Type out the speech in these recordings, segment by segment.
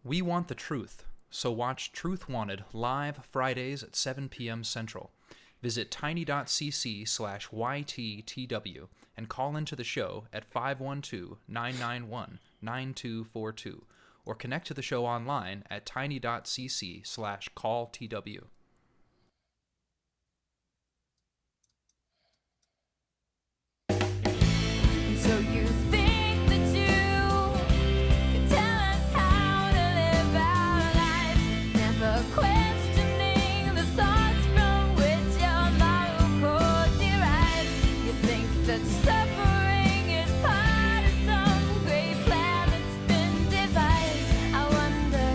We want the truth, so watch Truth Wanted live Fridays at 7 p.m. Central. Visit tiny.cc/YTTW and call into the show at 512-991-9242 or connect to the show online at tiny.cc/callTW. So you think that you can tell us how to live our lives, never questioning the source from which your moral code derives. You think that suffering is part of some great plan that's been devised. I wonder,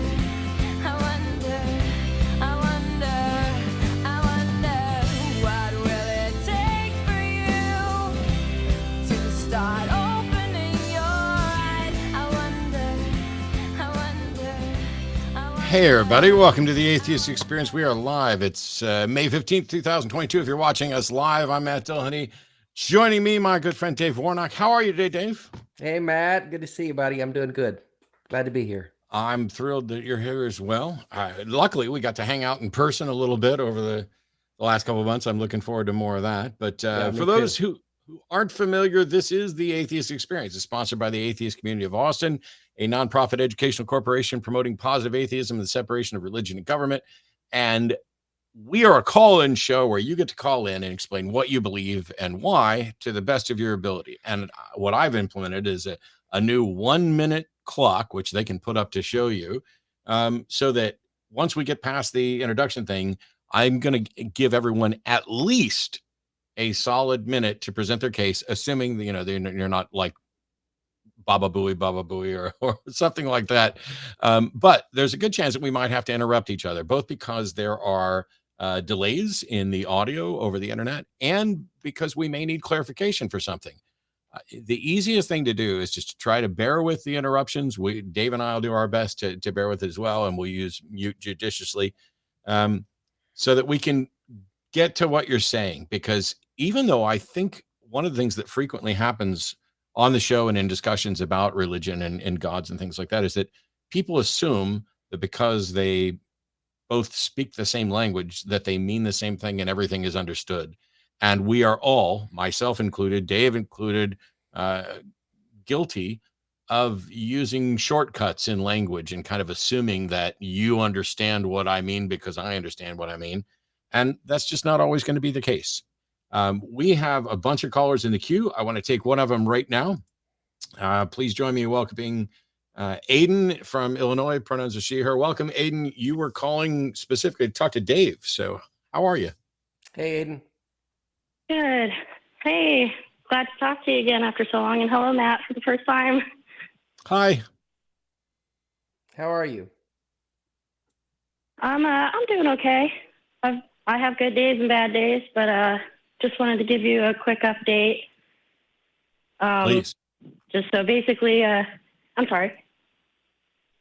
what will it take for you to start opening your eyes? I wonder. Hey everybody, welcome to the Atheist Experience. We are live. It's May 15th, 2022. If you're watching us live, I'm Matt Dillahunty. Joining me, my good friend Dave Warnock. How are you today, Dave? Hey, Matt. Good to see you, buddy. I'm doing good. Glad to be here. I'm thrilled that you're here as well. Luckily, we got to hang out in person a little bit over the last couple of months. I'm looking forward to more of that. But for those who aren't familiar, this is the Atheist Experience. It's sponsored by the Atheist Community of Austin, a nonprofit educational corporation promoting positive atheism and the separation of religion and government. And we are a call-in show where you get to call in and explain what you believe and why to the best of your ability. And what I've implemented is a new 1-minute clock, which they can put up to show you, so that once we get past the introduction thing, I'm going to give everyone at least a solid minute to present their case, assuming that, you're not like Baba Booey or something like that. But there's a good chance that we might have to interrupt each other, both because there are delays in the audio over the internet and because we may need clarification for something. The easiest thing to do is just to try to bear with the interruptions. Dave and I will do our best to bear with it as well, and we'll use mute judiciously so that we can get to what you're saying. Because even though I think one of the things that frequently happens on the show and in discussions about religion and gods and things like that is that people assume that because they both speak the same language, that they mean the same thing and everything is understood. And we are all, myself included, Dave included, guilty of using shortcuts in language and kind of assuming that you understand what I mean because I understand what I mean. And that's just not always going to be the case. We have a bunch of callers in the queue. I want to take one of them right now. Please join me in welcoming Aiden from Illinois, pronouns are she, her. Welcome, Aiden. You were calling specifically to talk to Dave. So how are you? Hey, Aiden. Good. Hey, glad to talk to you again after so long. And hello, Matt, for the first time. Hi. How are you? I'm doing okay. I have good days and bad days, but just wanted to give you a quick update. Please. Just so basically, I'm sorry.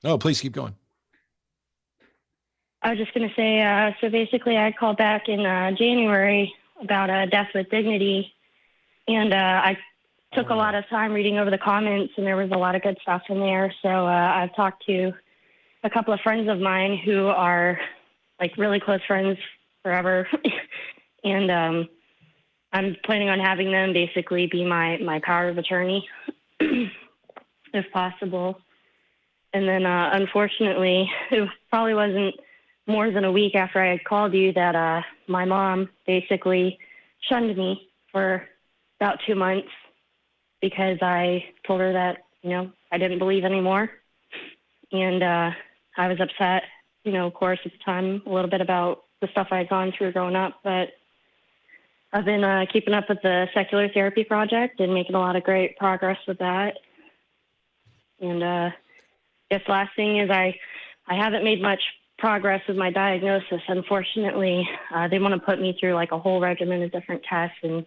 No, please keep going. I was just going to say, so basically I called back in January about Death with Dignity, and I took a lot of time reading over the comments, and there was a lot of good stuff in there. So I've talked to a couple of friends of mine who are like really close friends forever, and I'm planning on having them basically be my power of attorney, if possible. And then, unfortunately, it probably wasn't more than a week after I had called you that my mom basically shunned me for about 2 months because I told her that, I didn't believe anymore. And I was upset, of course, at the time, a little bit about the stuff I had gone through growing up. But I've been keeping up with the Secular Therapy Project and making a lot of great progress with that. And I guess last thing is I haven't made much progress with my diagnosis. Unfortunately, they want to put me through like a whole regimen of different tests. And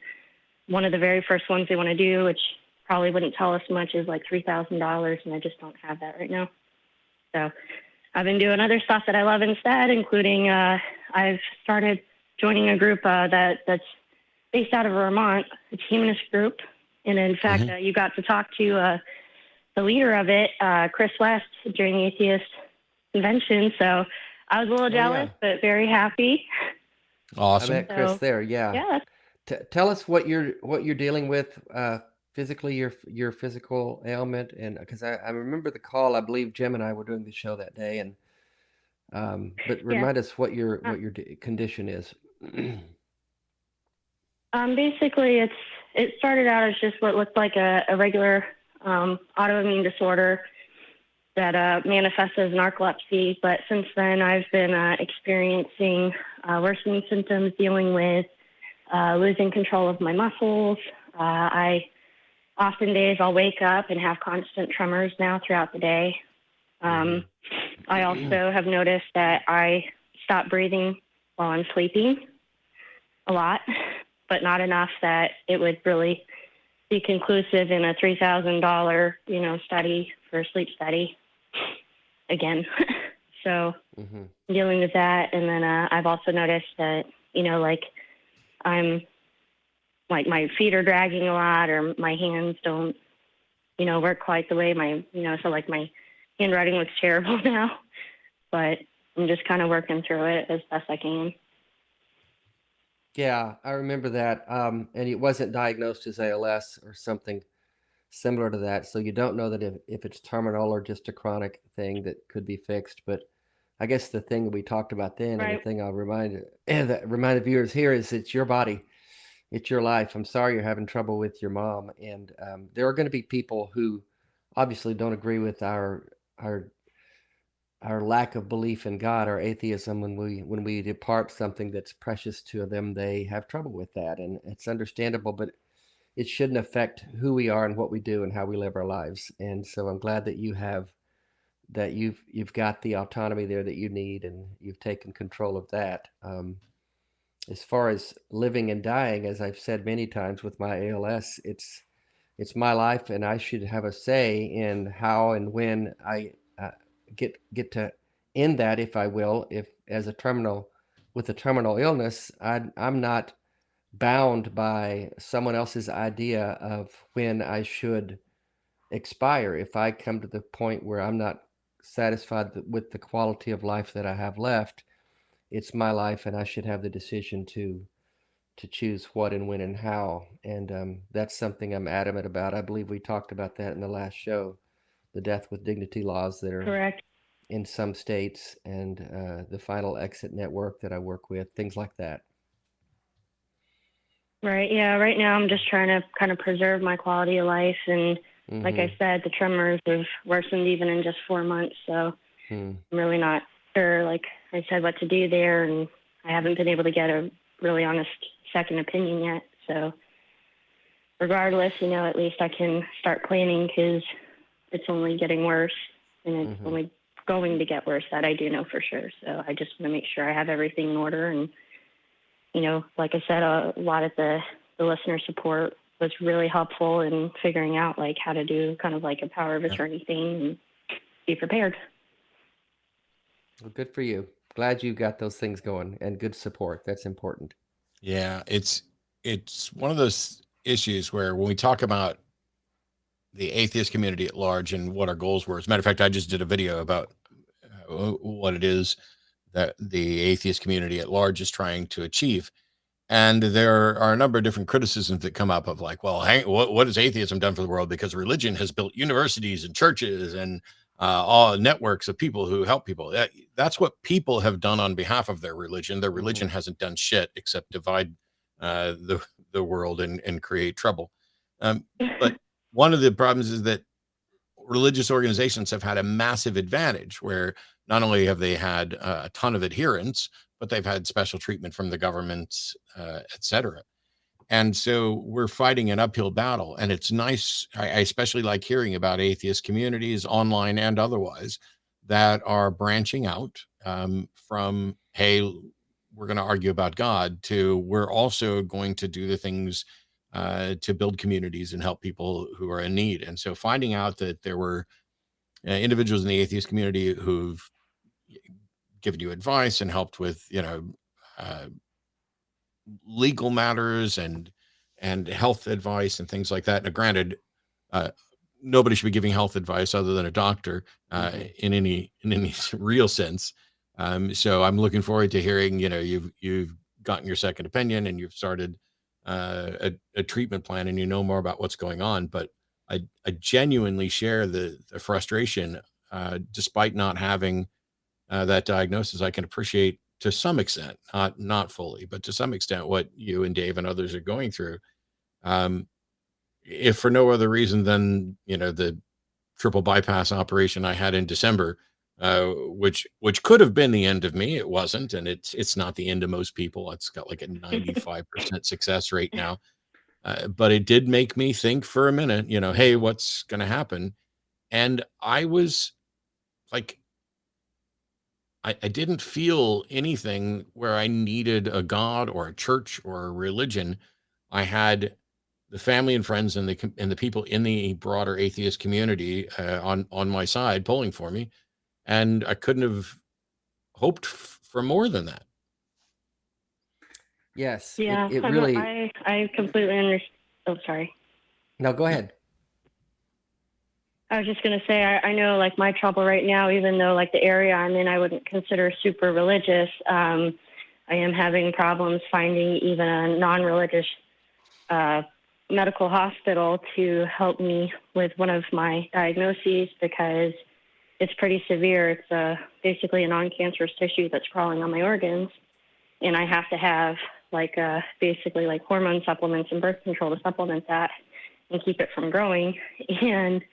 one of the very first ones they want to do, which probably wouldn't tell us much, is like $3,000. And I just don't have that right now. So I've been doing other stuff that I love instead, including I've started joining a group that's based out of Vermont, a humanist group. And in fact, you got to talk to the leader of it, Chris West, during the Atheist convention. So I was a little jealous, but very happy. Awesome. I met Chris So, there. Yeah. Yeah, Tell us what you're dealing with physically, your physical ailment, and because I remember the call. I believe Jim and I were doing the show that day, and but Yeah. remind us what your condition is. Basically, it started out as just what looked like a regular autoimmune disorder that manifests as narcolepsy. But since then, I've been experiencing worsening symptoms, dealing with losing control of my muscles. Often days I'll wake up and have constant tremors now throughout the day. I also have noticed that I stop breathing while I'm sleeping a lot, but not enough that it would really be conclusive in a $3,000, study for a sleep study again. So dealing with that. And then I've also noticed that, I'm like my feet are dragging a lot, or my hands don't, work quite the way so like my handwriting looks terrible now, but I'm just kind of working through it as best I can. Yeah, I remember that. And it wasn't diagnosed as ALS or something similar to that. So you don't know that if it's terminal or just a chronic thing that could be fixed. But I guess the thing we talked about then, and the thing I'll remind the viewers here, is it's your body. It's your life. I'm sorry you're having trouble with your mom. And there are going to be people who obviously don't agree with our lack of belief in God, our atheism. When we depart something that's precious to them, they have trouble with that, and it's understandable, but it shouldn't affect who we are and what we do and how we live our lives. And so I'm glad that you've got the autonomy there that you need, and you've taken control of that. As far as living and dying, as I've said many times with my ALS, it's my life, and I should have a say in how and when I get to end that, if I will. If with a terminal illness, I'm not bound by someone else's idea of when I should expire. If I come to the point where I'm not satisfied with the quality of life that I have left, it's my life, and I should have the decision to choose what and when and how. And that's something I'm adamant about. I believe we talked about that in the last show, the death with dignity laws that are correct in some states, and the final exit network that I work with, things like that. Right. Yeah. Right now, I'm just trying to kind of preserve my quality of life. And like I said, the tremors have worsened even in just 4 months. So I'm really not sure, like I said, what to do there. And I haven't been able to get a really honest second opinion yet. So regardless, at least I can start planning, because it's only getting worse, and it's only going to get worse. That I do know for sure. So I just want to make sure I have everything in order. And like I said, a lot of the listener support was really helpful in figuring out like how to do kind of like a power of attorney thing and be prepared. Well, good for you. Glad you got those things going, and good support. That's important. Yeah, it's one of those issues where when we talk about the atheist community at large and what our goals were. As a matter of fact, I just did a video about what it is that the atheist community at large is trying to achieve. And there are a number of different criticisms that come up of like, well, what has atheism done for the world? Because religion has built universities and churches and all networks of people who help people. That's what people have done on behalf of their religion. Their religion hasn't done shit except divide the world and create trouble. But one of the problems is that religious organizations have had a massive advantage where not only have they had a ton of adherents, but they've had special treatment from the governments, et cetera. And so we're fighting an uphill battle. And it's nice. I especially like hearing about atheist communities, online and otherwise, that are branching out from, hey, we're going to argue about God, to we're also going to do the things to build communities and help people who are in need. And so finding out that there were individuals in the atheist community who've given you advice and helped with, legal matters and health advice and things like that. Now, granted, nobody should be giving health advice other than a doctor in any real sense. So I'm looking forward to hearing, you've gotten your second opinion and you've started a treatment plan and you know more about what's going on. But I genuinely share the frustration, despite not having that diagnosis. I can appreciate to some extent, not fully, but to some extent, what you and Dave and others are going through. If for no other reason than, the triple bypass operation I had in December, which could have been the end of me. It wasn't, and it's not the end of most people. It's got like a 95% success rate now. But it did make me think for a minute, hey, what's going to happen? And I was like, I didn't feel anything where I needed a God or a church or a religion. I had the family and friends and the people in the broader atheist community on my side pulling for me, and I couldn't have hoped for more than that. Yes. Yeah, It really. I completely understand. Oh, sorry. No, go ahead. I was just going to say, I know like my trouble right now, even though like the area I'm in, I wouldn't consider super religious. I am having problems finding even a non-religious medical hospital to help me with one of my diagnoses because it's pretty severe. It's basically a non-cancerous tissue that's crawling on my organs. And I have to have like basically like hormone supplements and birth control to supplement that and keep it from growing. And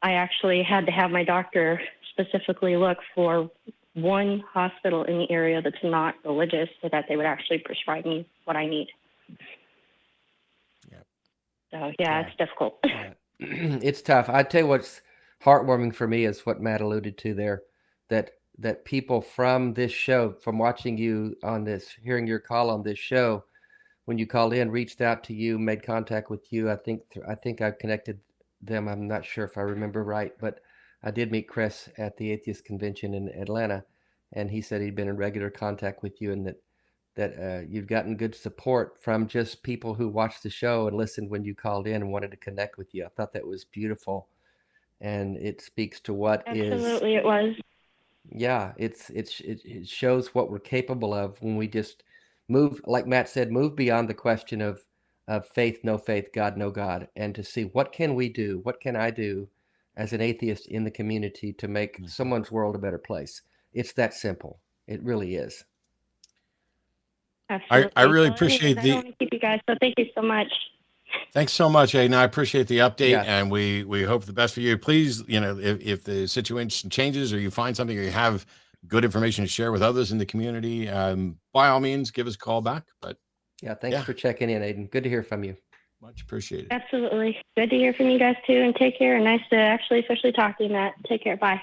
I actually had to have my doctor specifically look for one hospital in the area that's not religious so that they would actually prescribe me what I need. Yep. So, yeah, it's difficult. Yeah. It's tough. I tell you what's heartwarming for me is what Matt alluded to there, that people from this show, from watching you on this, hearing your call on this show, when you called in, reached out to you, made contact with you. I think I've connected them. I'm not sure if I remember right, but I did meet Chris at the Atheist Convention in Atlanta, and he said he'd been in regular contact with you, and that you've gotten good support from just people who watched the show and listened when you called in and wanted to connect with you. I thought that was beautiful, and it speaks to what Absolutely, it was. Yeah, it shows what we're capable of when we just move, like Matt said, move beyond the question of faith, no faith, God, no God, and to see what can we do, what can I do as an atheist in the community to make someone's world a better place. It's that simple. It really is. Absolutely. I really So appreciate anyways, I don't want to keep you guys, so thank you so much. Thanks so much, Aiden. I appreciate the update, Yeah. and we hope the best for you. Please, if the situation changes or you find something or you have good information to share with others in the community, by all means, give us a call back. But Yeah, thanks for checking in, Aiden. Good to hear from you. much appreciated. Absolutely. Good to hear from you guys too, and take care. And nice to actually officially talk to you, Matt. Take care. Bye.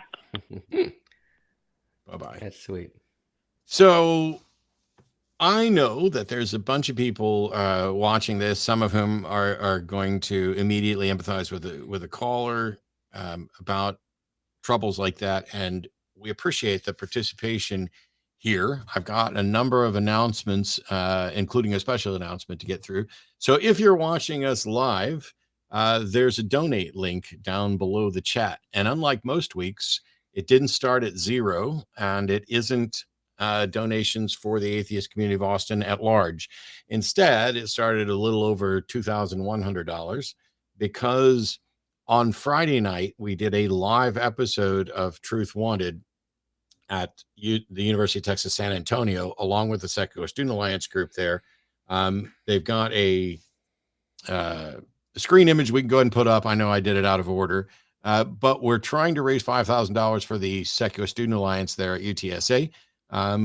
Bye-bye. That's sweet. So I know that there's a bunch of people watching this, some of whom are going to immediately empathize with a caller about troubles like that, and we appreciate the participation here. I've got a number of announcements, including a special announcement to get through. So if you're watching us live, there's a donate link down below the chat, and unlike most weeks, it didn't start at 0, and it isn't donations for the atheist community of Austin at large. Instead, it started a little over $2,100 because on Friday night, we did a live episode of Truth Wanted at the University of Texas, San Antonio, along with the Secular Student Alliance group there. They've got a screen image we can go ahead and put up. I know I did it out of order, but we're trying to raise $5,000 for the Secular Student Alliance there at UTSA.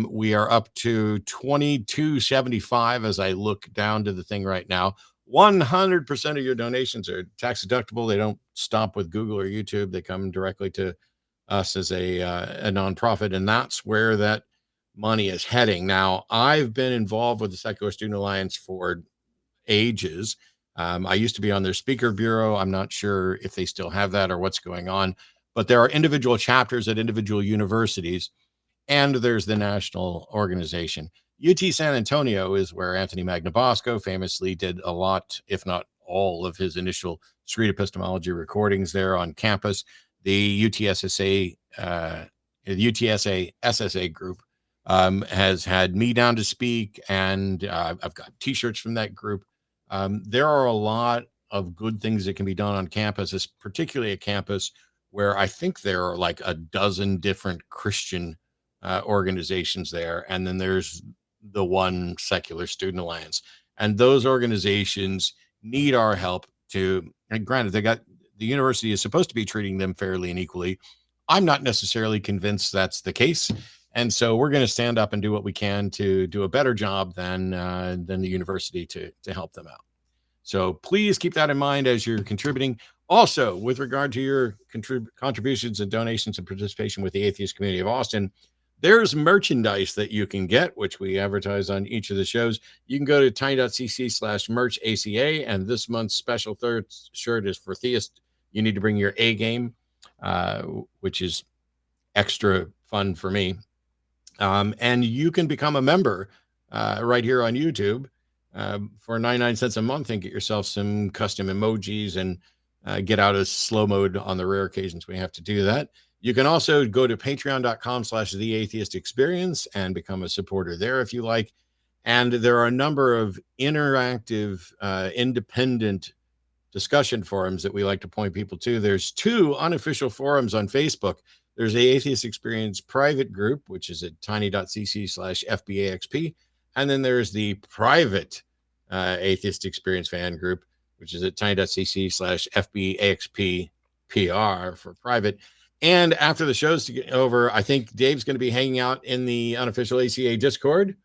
We are up to $22.75 as I look down to the thing right now. 100% of your donations are tax deductible. They don't stop with Google or YouTube. They come directly to us as a nonprofit, and that's where that money is heading. Now, I've been involved with the Secular Student Alliance for ages. I used to be on their speaker bureau. I'm not sure if they still have that or what's going on, but there are individual chapters at individual universities, and there's the national organization. UT San Antonio is where Anthony Magnabosco famously did a lot, if not all of his initial street epistemology recordings there on campus. The UTSA SSA group has had me down to speak, and I've got t-shirts from that group. There are a lot of good things that can be done on campus, particularly a campus where I think there are like a dozen different Christian organizations there. And then there's the one secular student alliance. And those organizations need our help and granted, the university is supposed to be treating them fairly and equally. I'm not necessarily convinced that's the case. And so we're going to stand up and do what we can to do a better job than the university to help them out. So please keep that in mind as you're contributing. Also, with regard to your contributions and donations and participation with the atheist community of Austin, there's merchandise that you can get, which we advertise on each of the shows. You can go to tiny.cc/merch ACA, and this month's special third shirt is for theists. You need to bring your A game, which is extra fun for me. And you can become a member right here on YouTube for 99 cents a month and get yourself some custom emojis and get out of slow mode on the rare occasions we have to do that. You can also go to patreon.com/the Atheist Experience and become a supporter there if you like. And there are a number of interactive, independent discussion forums that we like to point people to. There's 2 unofficial forums on Facebook. There's the Atheist Experience private group, which is at tiny.cc/FBAXP. And then there's the private Atheist Experience fan group, which is at tiny.cc/FBAXPPR for private. And after the show's over, I think Dave's going to be hanging out in the unofficial ACA Discord,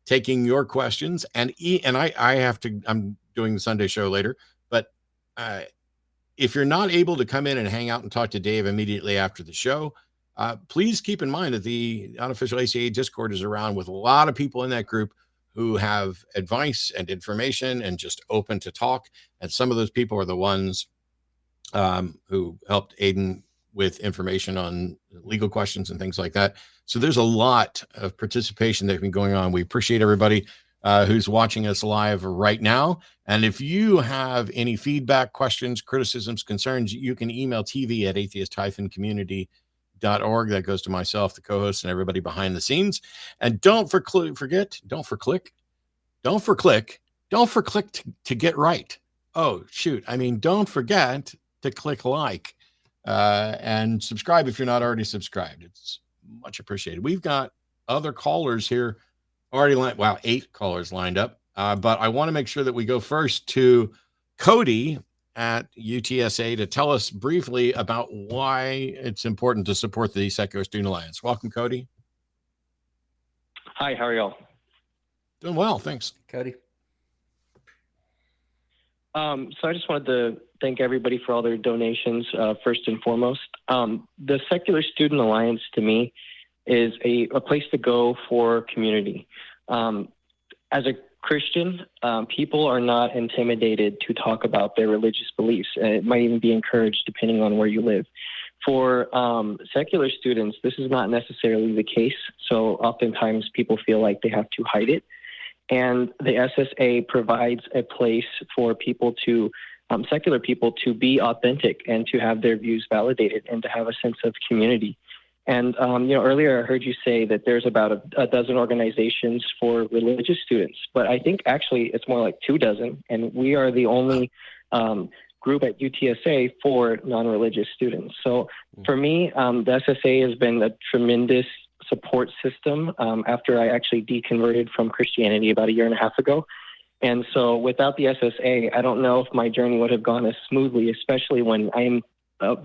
taking your questions. And I'm doing the Sunday show later, but if you're not able to come in and hang out and talk to Dave immediately after the show, please keep in mind that the unofficial ACA Discord is around with a lot of people in that group who have advice and information and just open to talk. And some of those people are the ones who helped Aiden with information on legal questions and things like that. So there's a lot of participation that's been going on. We appreciate everybody who's watching us live right now. And if you have any feedback, questions, criticisms, concerns, you can email tv@atheist-community.org. That goes to myself, the co-host, and everybody behind the scenes. And don't forget to get right. Oh, shoot. I mean, don't forget to click like and subscribe if you're not already subscribed. It's much appreciated. We've got other callers here already 8 callers lined up. But I want to make sure that we go first to Cody at UTSA to tell us briefly about why it's important to support the Secular Student Alliance. Welcome, Cody. Hi, how are y'all? Doing well, thanks. Cody. So I just wanted to thank everybody for all their donations, first and foremost. The Secular Student Alliance, to me, is a place to go for community. As a Christian, people are not intimidated to talk about their religious beliefs. It might even be encouraged depending on where you live. For secular students, this is not necessarily the case. So oftentimes people feel like they have to hide it. And the SSA provides a place for people to, secular people, to be authentic and to have their views validated and to have a sense of community. And, earlier I heard you say that there's about a dozen organizations for religious students, but I think actually it's more like 24, and we are the only group at UTSA for non-religious students. So for me, the SSA has been a tremendous support system after I actually deconverted from Christianity about 1.5 years ago. And so without the SSA, I don't know if my journey would have gone as smoothly, especially when I'm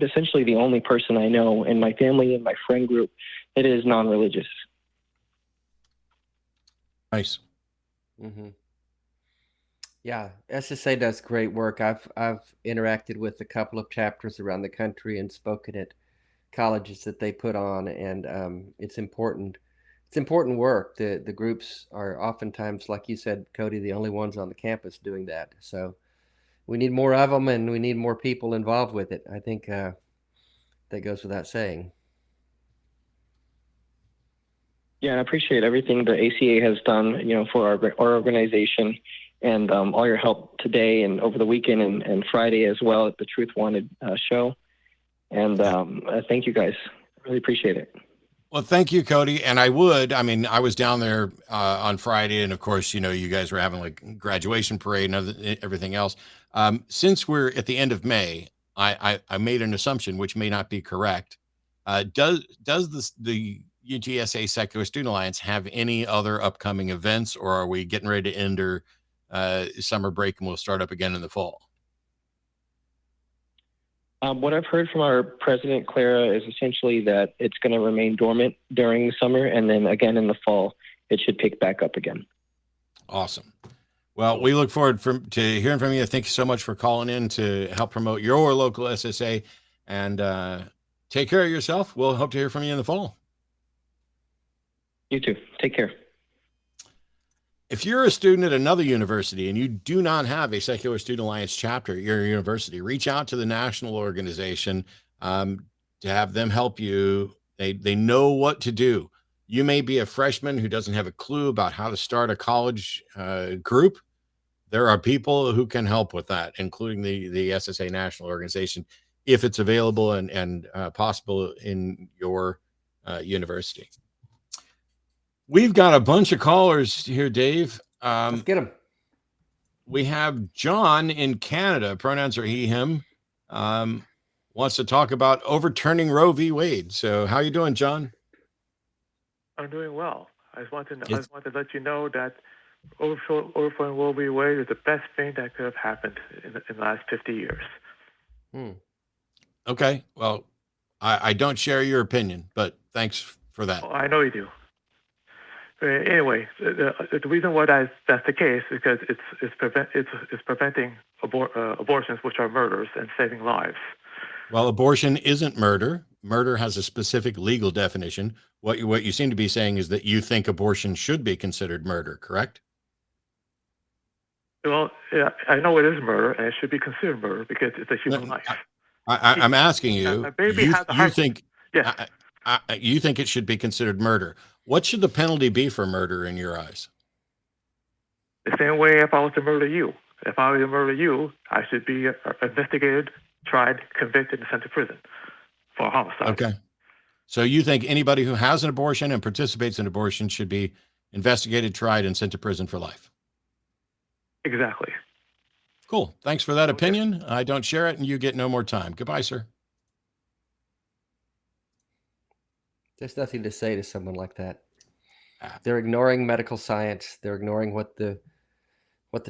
essentially the only person I know in my family and my friend group that is non-religious. Nice. Mm-hmm. Yeah, SSA does great work. I've interacted with a couple of chapters around the country and spoken at colleges that they put on, and it's important. It's important work. The groups are oftentimes, like you said, Cody, the only ones on the campus doing that. So we need more of them, and we need more people involved with it. I think that goes without saying. Yeah, I appreciate everything the ACA has done, for our organization. and all your help today and over the weekend and Friday as well at the Truth Wanted show. And thank you guys. Really appreciate it. Well, thank you, Cody. And I was down there on Friday, and of course, you guys were having like graduation parade and everything else. Since we're at the end of May, I made an assumption which may not be correct. Does the UTSA Secular Student Alliance have any other upcoming events, or are we getting ready to enter summer break and we'll start up again in the fall? What I've heard from our president, Clara, is essentially that it's going to remain dormant during the summer, and then again in the fall, it should pick back up again. Awesome. Well, we look forward to hearing from you. Thank you so much for calling in to help promote your local SSA, and take care of yourself. We'll hope to hear from you in the fall. You too. Take care. If you're a student at another university and you do not have a Secular Student Alliance chapter at your university, reach out to the national organization to have them help you. They know what to do. You may be a freshman who doesn't have a clue about how to start a college group. There are people who can help with that, including the SSA national organization, if it's available and possible in your university. We've got a bunch of callers here, Dave. Let's get them. We have John in Canada. Pronouns are he, him. Wants to talk about overturning Roe v. Wade. So how you doing, John? I'm doing well. I just want to let you know that overturning Roe v. Wade is the best thing that could have happened in the last 50 years. Okay. Well, I don't share your opinion, but thanks for that. Oh, I know you do. Anyway, the reason why that's the case is because it's preventing abortions, which are murders, and saving lives. Well, abortion isn't murder. Murder has a specific legal definition. What you seem to be saying is that you think abortion should be considered murder, correct? Well, yeah, I know it is murder, and it should be considered murder because it's a human life. I'm asking you. You think? Yes. You think it should be considered murder? What should the penalty be for murder in your eyes? The same way if I was to murder you. If I were to murder you, I should be investigated, tried, convicted, and sent to prison for homicide. Okay. So you think anybody who has an abortion and participates in abortion should be investigated, tried, and sent to prison for life? Exactly. Cool. Thanks for that opinion. I don't share it, and you get no more time. Goodbye, sir. There's nothing to say to someone like that. They're ignoring medical science. They're ignoring what the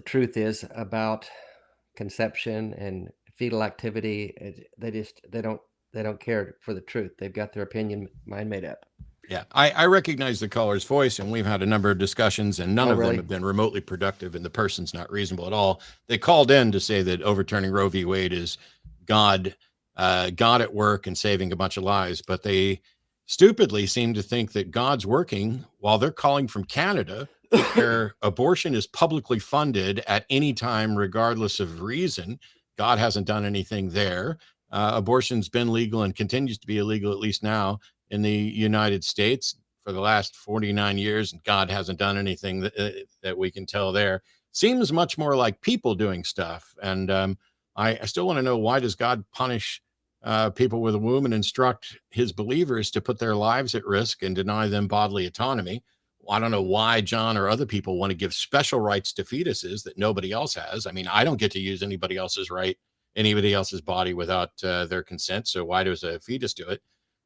truth is about conception and fetal activity. They don't care for the truth. They've got their mind made up. Yeah, I recognize the caller's voice, and we've had a number of discussions, and none of really? them have been remotely productive, and the person's not reasonable at all. They called in to say that overturning Roe v. Wade is God at work and saving a bunch of lives, but they stupidly seem to think that God's working while they're calling from Canada, where abortion is publicly funded at any time, regardless of reason. God hasn't done anything there. Abortion's been legal and continues to be illegal, at least now, in the United States for the last 49 years, and God hasn't done anything that we can tell there. Seems much more like people doing stuff. And I still want to know, why does God punish people with a womb and instruct his believers to put their lives at risk and deny them bodily autonomy? I don't know why John or other people want to give special rights to fetuses that nobody else has. I mean, I don't get to use anybody else's body without their consent. So why does a fetus do it?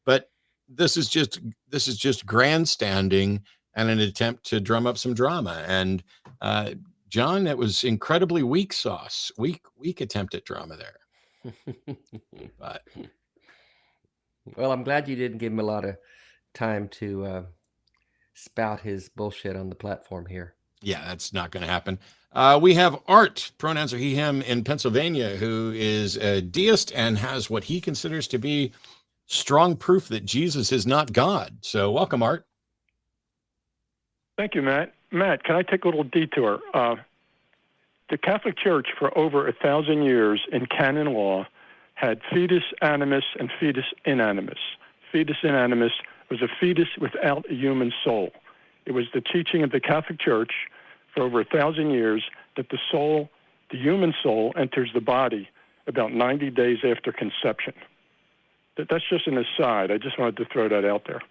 But this is just grandstanding and an attempt to drum up some drama. And John, that was incredibly weak sauce, weak attempt at drama there. But well, I'm glad you didn't give him a lot of time to spout his bullshit on the platform here. Yeah, that's not going to happen. We have Art, pronouns are he, him, in Pennsylvania, who is a deist and has what he considers to be strong proof that Jesus is not God. So welcome, Art. Thank you, Matt. Matt, can I take a little detour? The Catholic Church for over 1,000 years in canon law had fetus animus and fetus inanimus. Fetus inanimus was a fetus without a human soul. It was the teaching of the Catholic Church for over 1,000 years that the soul, the human soul, enters the body about 90 days after conception. That's just an aside. I just wanted to throw that out there.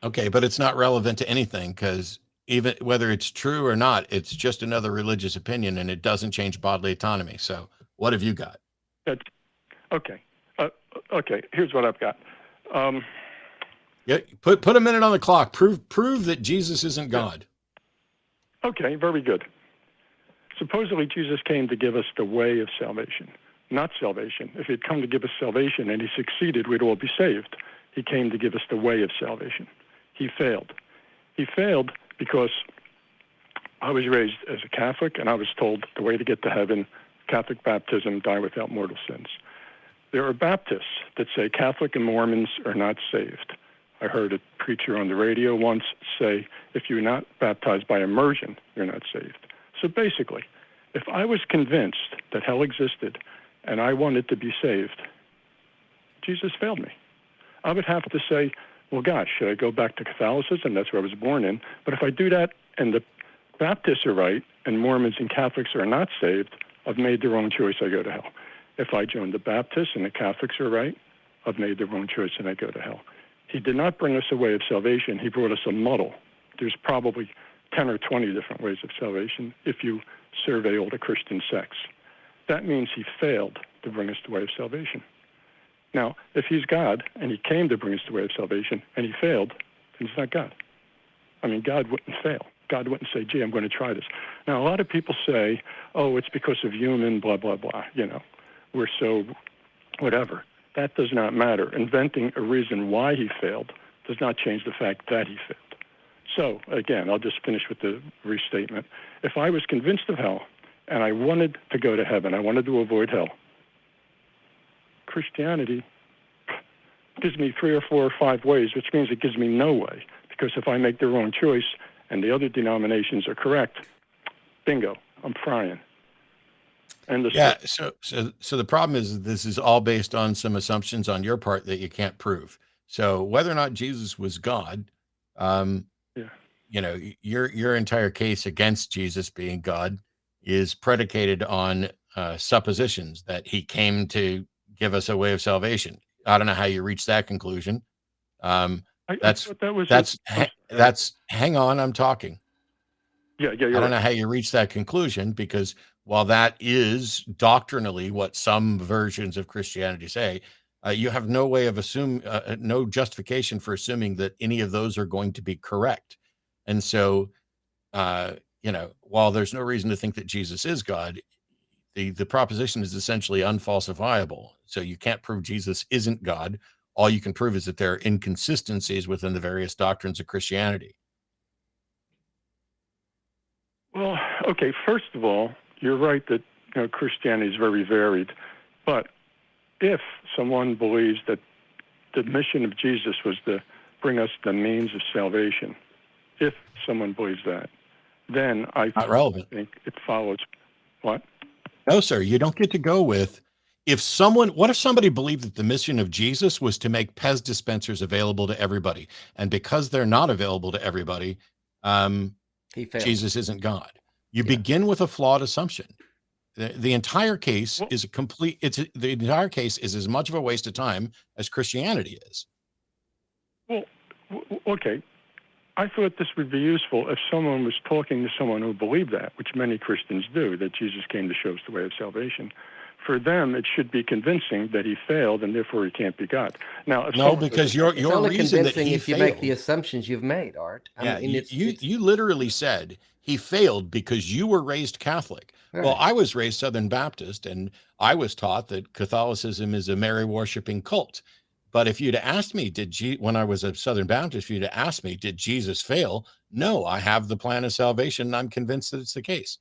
Okay, but it's not relevant to anything because even whether it's true or not, it's just another religious opinion and it doesn't change bodily autonomy. So what have you got? That's, okay. Okay, here's what I've got. Yeah, put a minute on the clock. Prove that Jesus isn't God. Okay, very good. Supposedly Jesus came to give us the way of salvation, not salvation. If he'd come to give us salvation and he succeeded, we'd all be saved. He came to give us the way of salvation. He failed. He failed because I was raised as a Catholic and I was told the way to get to heaven, Catholic baptism, die without mortal sins. There are Baptists that say Catholic and Mormons are not saved. I heard a preacher on the radio once say, if you're not baptized by immersion, you're not saved. So basically, if I was convinced that hell existed and I wanted to be saved, Jesus failed me. I would have to say, well, gosh, should I go back to Catholicism? That's where I was born in. But if I do that and the Baptists are right and Mormons and Catholics are not saved, I've made the wrong choice, I go to hell. If I join the Baptists and the Catholics are right, I've made the wrong choice and I go to hell. He did not bring us a way of salvation. He brought us a muddle. There's probably 10 or 20 different ways of salvation if you survey all the Christian sects. That means he failed to bring us the way of salvation. Now, if he's God and he came to bring us the way of salvation and he failed, then he's not God. I mean, God wouldn't fail. God wouldn't say, gee, I'm going to try this. Now, a lot of people say, oh, it's because of human blah, blah, blah. You know, we're so whatever. That does not matter. Inventing a reason why he failed does not change the fact that he failed. So, again, I'll just finish with the restatement. If I was convinced of hell and I wanted to go to heaven, I wanted to avoid hell, Christianity gives me 3 or 4 or 5 ways, which means it gives me no way. Because if I make the wrong choice and the other denominations are correct, bingo, I'm frying. And so the problem is this is all based on some assumptions on your part that you can't prove. So whether or not Jesus was God, you know, your entire case against Jesus being God is predicated on suppositions that he came to give us a way of salvation. I don't know how you reach that conclusion. Hang on, I'm talking. Yeah, I don't know how you reach that conclusion because while that is doctrinally what some versions of Christianity say, you have no way of no justification for assuming that any of those are going to be correct. And so, you know, while there's no reason to think that Jesus is God, the proposition is essentially unfalsifiable. So you can't prove Jesus isn't God. All you can prove is that there are inconsistencies within the various doctrines of Christianity. Well, okay, first of all, you're right that Christianity is very varied. But if someone believes that the mission of Jesus was to bring us the means of salvation, if someone believes that, then I think it follows. What? No, sir, you don't get to go with what if somebody believed that the mission of Jesus was to make Pez dispensers available to everybody? And because they're not available to everybody, Jesus isn't God. You begin with a flawed assumption. The entire case is the entire case is as much of a waste of time as Christianity is. Well, okay. I thought this would be useful if someone was talking to someone who believed that, which many Christians do, that Jesus came to show us the way of salvation. For them, it should be convincing that he failed and therefore he can't be God. Now, no, because your only reason that convincing he if failed, you make the assumptions you've made, Art. I mean, you literally said he failed because you were raised Catholic. Right. Well, I was raised Southern Baptist, and I was taught that Catholicism is a Mary worshiping cult. But if you'd asked me, when I was a Southern Baptist, if you'd asked me, did Jesus fail? No, I have the plan of salvation, and I'm convinced that it's the case.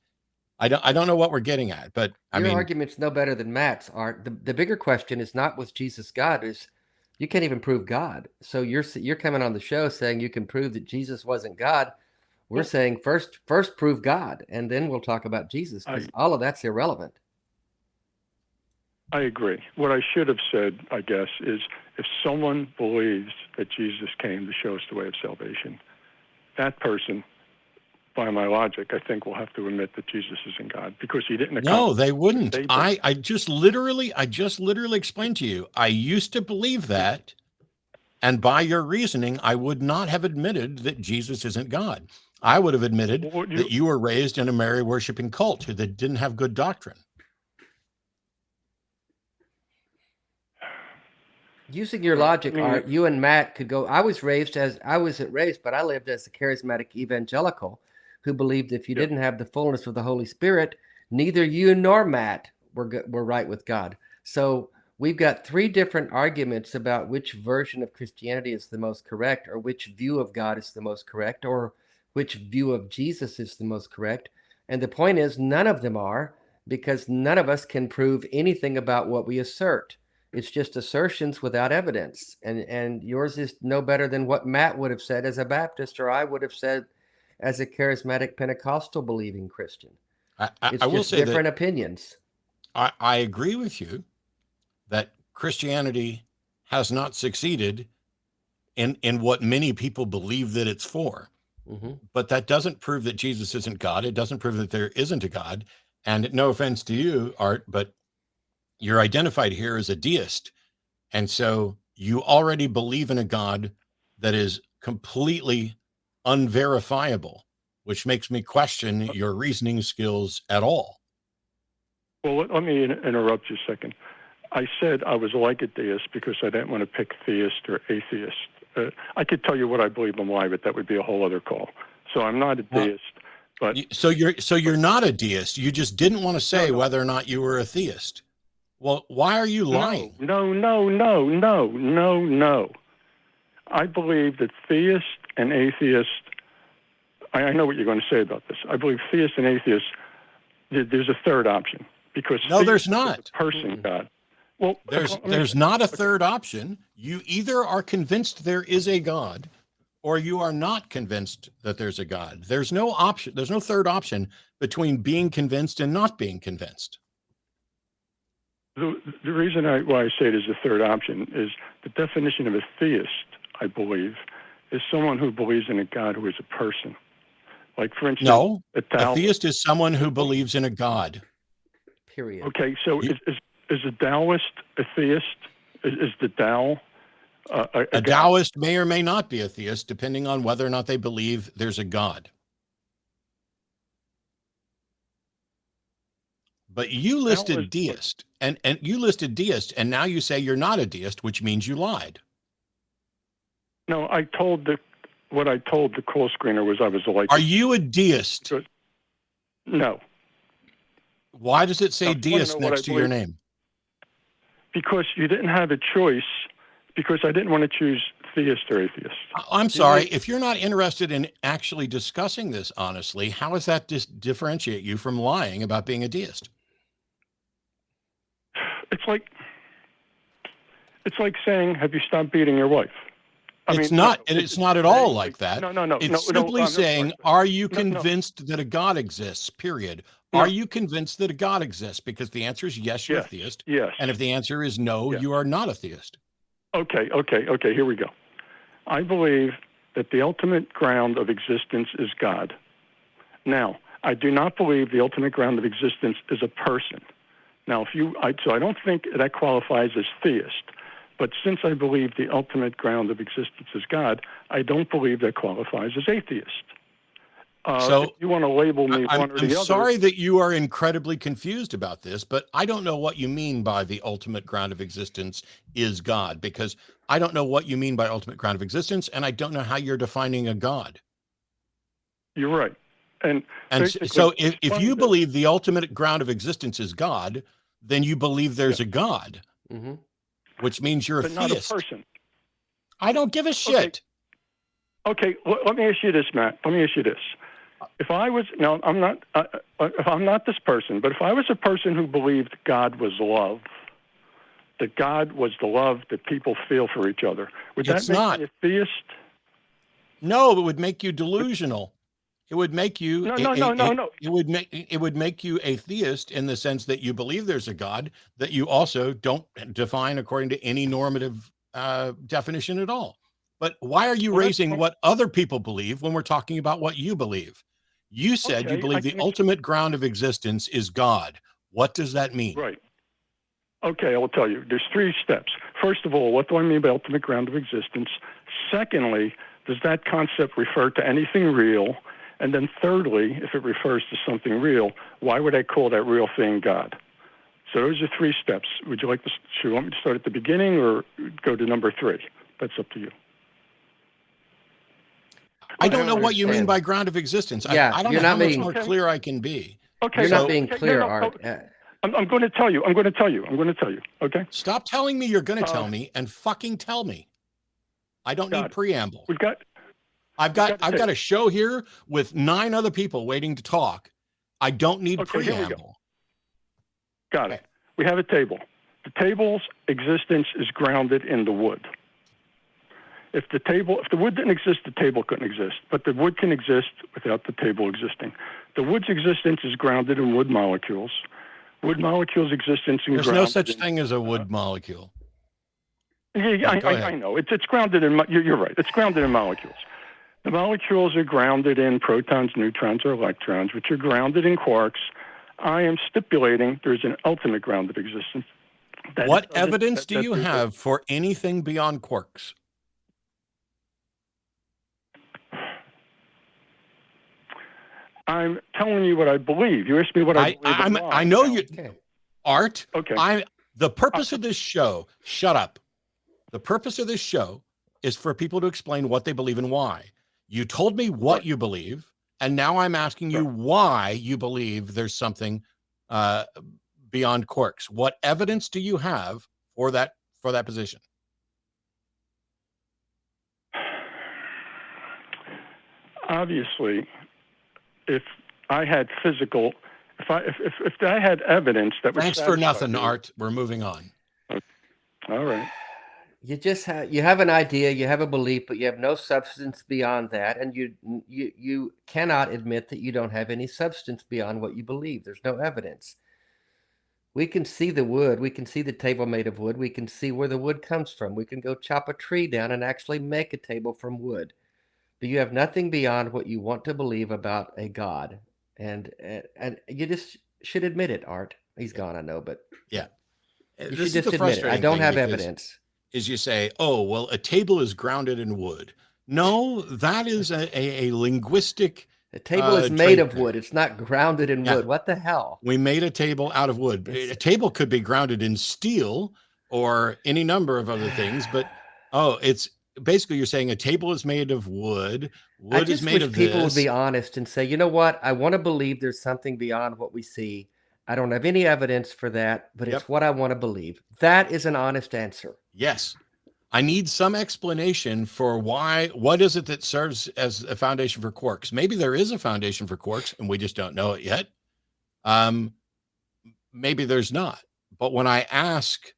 I don't know what we're getting at, but your argument's no better than Matt's, Art. The bigger question is not was Jesus God, is you can't even prove God. So you're coming on the show saying you can prove that Jesus wasn't God. We're saying first prove God, and then we'll talk about Jesus, because all of that's irrelevant. I agree. What I should have said, I guess, is if someone believes that Jesus came to show us the way of salvation, that person by my logic, I think will have to admit that Jesus isn't God because he didn't No, accomplish. they wouldn't. They did. I just literally explained to you. I used to believe that, and by your reasoning, I would not have admitted that Jesus isn't God. I would have admitted that you were raised in a Mary worshiping cult that didn't have good doctrine. Using your logic, Art, you and Matt could go. I was raised, but I lived as a charismatic evangelical who believed if you didn't have the fullness of the Holy Spirit, neither you nor Matt were right with God. So we've got three different arguments about which version of Christianity is the most correct, or which view of God is the most correct, or which view of Jesus is the most correct. And the point is, none of them are, because none of us can prove anything about what we assert. It's just assertions without evidence. And yours is no better than what Matt would have said as a Baptist, or I would have said as a charismatic Pentecostal believing Christian. I will say different opinions. I agree with you that Christianity has not succeeded in what many people believe that it's for. Mm-hmm. But that doesn't prove that Jesus isn't God. It doesn't prove that there isn't a God. And no offense to you, Art, but you're identified here as a deist. And so you already believe in a God that is completely unverifiable, which makes me question your reasoning skills at all. Well, let me interrupt you a second. I said I was like a deist because I didn't want to pick theist or atheist. I could tell you what I believe and why, but that would be a whole other call. So I'm not a deist. But so you're not a deist. You just didn't want to say whether or not you were a theist. Well, why are you lying? No. I believe that theist and atheist, I know what you're going to say about this. I believe theist and atheist, there's a third option. Because there's not. Person God. Well, there's not a third option. You either are convinced there is a God, or you are not convinced that there's a God. There's no option. There's no third option between being convinced and not being convinced. The reason why I say it is the third option is the definition of a theist, I believe, is someone who believes in a God who is a person. Like, for instance, a theist is someone who believes in a God. Period. Okay, so is a Taoist a theist? Is the Tao a Taoist may or may not be a theist, depending on whether or not they believe there's a God. But you listed deist, and you listed deist, and now you say you're not a deist, which means you lied. No, what I told the call screener was I was like. Are you a deist? No. Why does it say deist next to your name? Because you didn't have a choice, because I didn't want to choose theist or atheist. I'm sorry, if you're not interested in actually discussing this honestly, how does that differentiate you from lying about being a deist? It's like saying, have you stopped beating your wife? It's not at all like that. No. It's simply saying, are you convinced that a God exists, period? Are you convinced that a God exists? Because the answer is yes, you're a theist. Yes. And if the answer is no, you are not a theist. Okay, here we go. I believe that the ultimate ground of existence is God. Now, I do not believe the ultimate ground of existence is a person. Now, so I don't think that qualifies as theist. But since I believe the ultimate ground of existence is God, I don't believe that qualifies as atheist. So if you want to label me one or the other. I'm sorry that you are incredibly confused about this, but I don't know what you mean by the ultimate ground of existence is God, because I don't know what you mean by ultimate ground of existence, and I don't know how you're defining a God. You're right. And so if you believe the ultimate ground of existence is God, then you believe there's a God, which means you're a theist. Not a person. I don't give a shit. Okay, let me ask you this, Matt. Let me ask you this. If I was, no, I'm not, if I'm not this person, but if I was a person who believed God was love, that God was the love that people feel for each other, would that make me a theist? No, it would make you delusional. It would make you no. It would make you a theist in the sense that you believe there's a God that you also don't define according to any normative definition at all. But why are you raising what other people believe when we're talking about what you believe? You said you Okay, believe the ultimate ground of existence is God. What does that mean? Right. Okay, I will tell you. There's 3 steps. First of all, what do I mean by ultimate ground of existence? Secondly, does that concept refer to anything real? And then thirdly, if it refers to something real, why would I call that real thing God? So those are 3 steps. Would you want me to start at the beginning or go to number 3? That's up to you. I don't know what you mean by ground of existence. Yeah, I don't you're know not how being- much more clear I can be. Okay, You're so- not being okay, clear, no, Art. I'm going to tell you. I'm going to tell you. Okay. Stop telling me you're going to tell me and fucking tell me. I don't need preamble. I've got a show here with 9 other people waiting to talk. I don't need preamble. Got it. We have a table. The table's existence is grounded in the wood. If the wood didn't exist, the table couldn't exist. But the wood can exist without the table existing. The wood's existence is grounded in wood molecules. Wood molecules' existence is There's no such thing as a wood molecule. Yeah, I know. It's grounded in. You're right. It's grounded in molecules. The molecules are grounded in protons, neutrons, or electrons, which are grounded in quarks. I am stipulating there's an ultimate ground of existence. What evidence do you have for anything beyond quarks? I'm telling you what I believe. You asked me what I believe. I know you, Art. Okay. The purpose of this show, shut up. The purpose of this show is for people to explain what they believe and why. You told me what you believe, and now I'm asking you why you believe there's something beyond quarks. What evidence do you have for that position? Obviously, if I had evidence that was thanks for nothing, Art. We're moving on. All right. You have an idea, you have a belief, but you have no substance beyond that, and you cannot admit that you don't have any substance beyond what you believe. There's no evidence. We can see the wood, we can see the table made of wood, we can see where the wood comes from. We can go chop a tree down and actually make a table from wood. But you have nothing beyond what you want to believe about a God, and you just should admit it, Art. He's gone, I know, but yeah, you should just admit it. I don't have evidence. Is you say, oh, well, a table is grounded in wood. No, that is a linguistic. A table is made of wood. It's not grounded in wood. What the hell? We made a table out of wood. A table could be grounded in steel or any number of other things, but it's basically you're saying a table is made of wood. Wood is made of this. People would be honest and say, you know what? I want to believe there's something beyond what we see. I don't have any evidence for that, but it's what I want to believe. That is an honest answer. Yes. I need some explanation for what is it that serves as a foundation for quarks? Maybe there is a foundation for quarks and we just don't know it yet. Maybe there's not. But when I ask,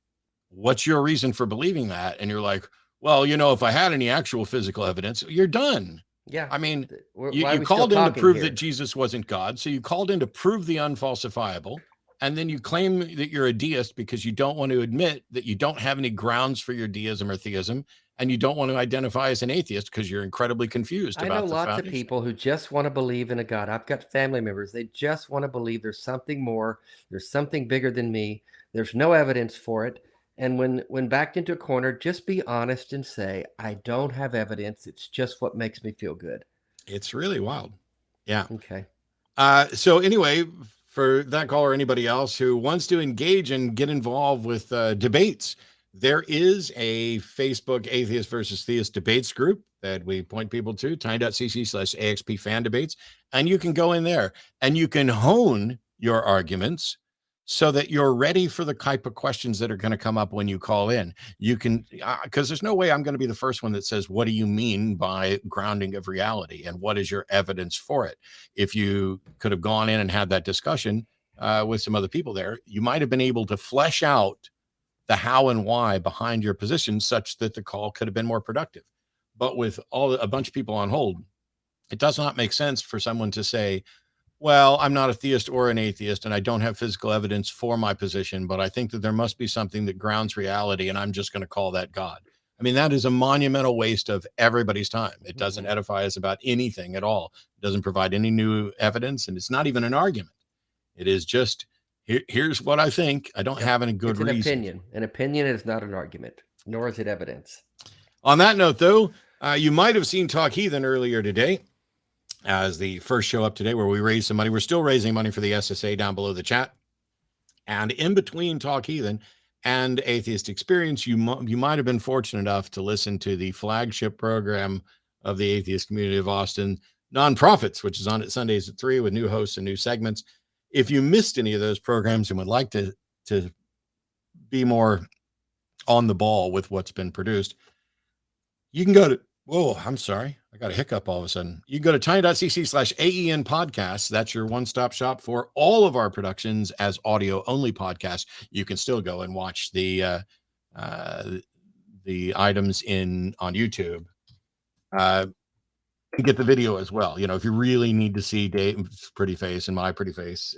what's your reason for believing that? And you're like, well, if I had any actual physical evidence, you're done. Yeah. I mean, you called in to prove that Jesus wasn't God. So you called in to prove the unfalsifiable. And then you claim that you're a deist because you don't want to admit that you don't have any grounds for your deism or theism. And you don't want to identify as an atheist because you're incredibly confused about the foundation. I know lots of people who just want to believe in a God. I've got family members. They just want to believe there's something more. There's something bigger than me. There's no evidence for it. And when backed into a corner, just be honest and say, I don't have evidence. It's just what makes me feel good. It's really wild. Yeah. Okay. So anyway, for that caller or anybody else who wants to engage and get involved with debates, there is a Facebook Atheist versus Theist debates group that we point people to, tiny.cc/AXP fan debates. And you can go in there and you can hone your arguments so that you're ready for the type of questions that are going to come up when you call in. You can, because there's no way I'm going to be the first one that says, what do you mean by grounding of reality? And what is your evidence for it? If you could have gone in and had that discussion with some other people there, you might have been able to flesh out the how and why behind your position such that the call could have been more productive. But with a bunch of people on hold, it does not make sense for someone to say, well, I'm not a theist or an atheist, and I don't have physical evidence for my position, but I think that there must be something that grounds reality, and I'm just going to call that God. I mean, that is a monumental waste of everybody's time. It doesn't edify us about anything at all. It doesn't provide any new evidence, and it's not even an argument. It is just, here's what I think. I don't have any good reason. It's an opinion. An opinion is not an argument, nor is it evidence. On that note, though, you might have seen Talk Heathen earlier today as the first show up today where we raised some money. We're still raising money for the SSA down below the chat. And in between Talk Heathen and Atheist Experience, you might have been fortunate enough to listen to the flagship program of the Atheist Community of Austin, Nonprofits, which is on at Sundays at 3 with new hosts and new segments. If you missed any of those programs and would like to be more on the ball with what's been produced, you can go to, whoa, I'm sorry. I got a hiccup all of a sudden. You can go to tiny.cc/AEN podcasts. That's your one-stop shop for all of our productions as audio only podcasts. You can still go and watch the items on YouTube. Get the video as well. You know, if you really need to see Dave's pretty face and my pretty face,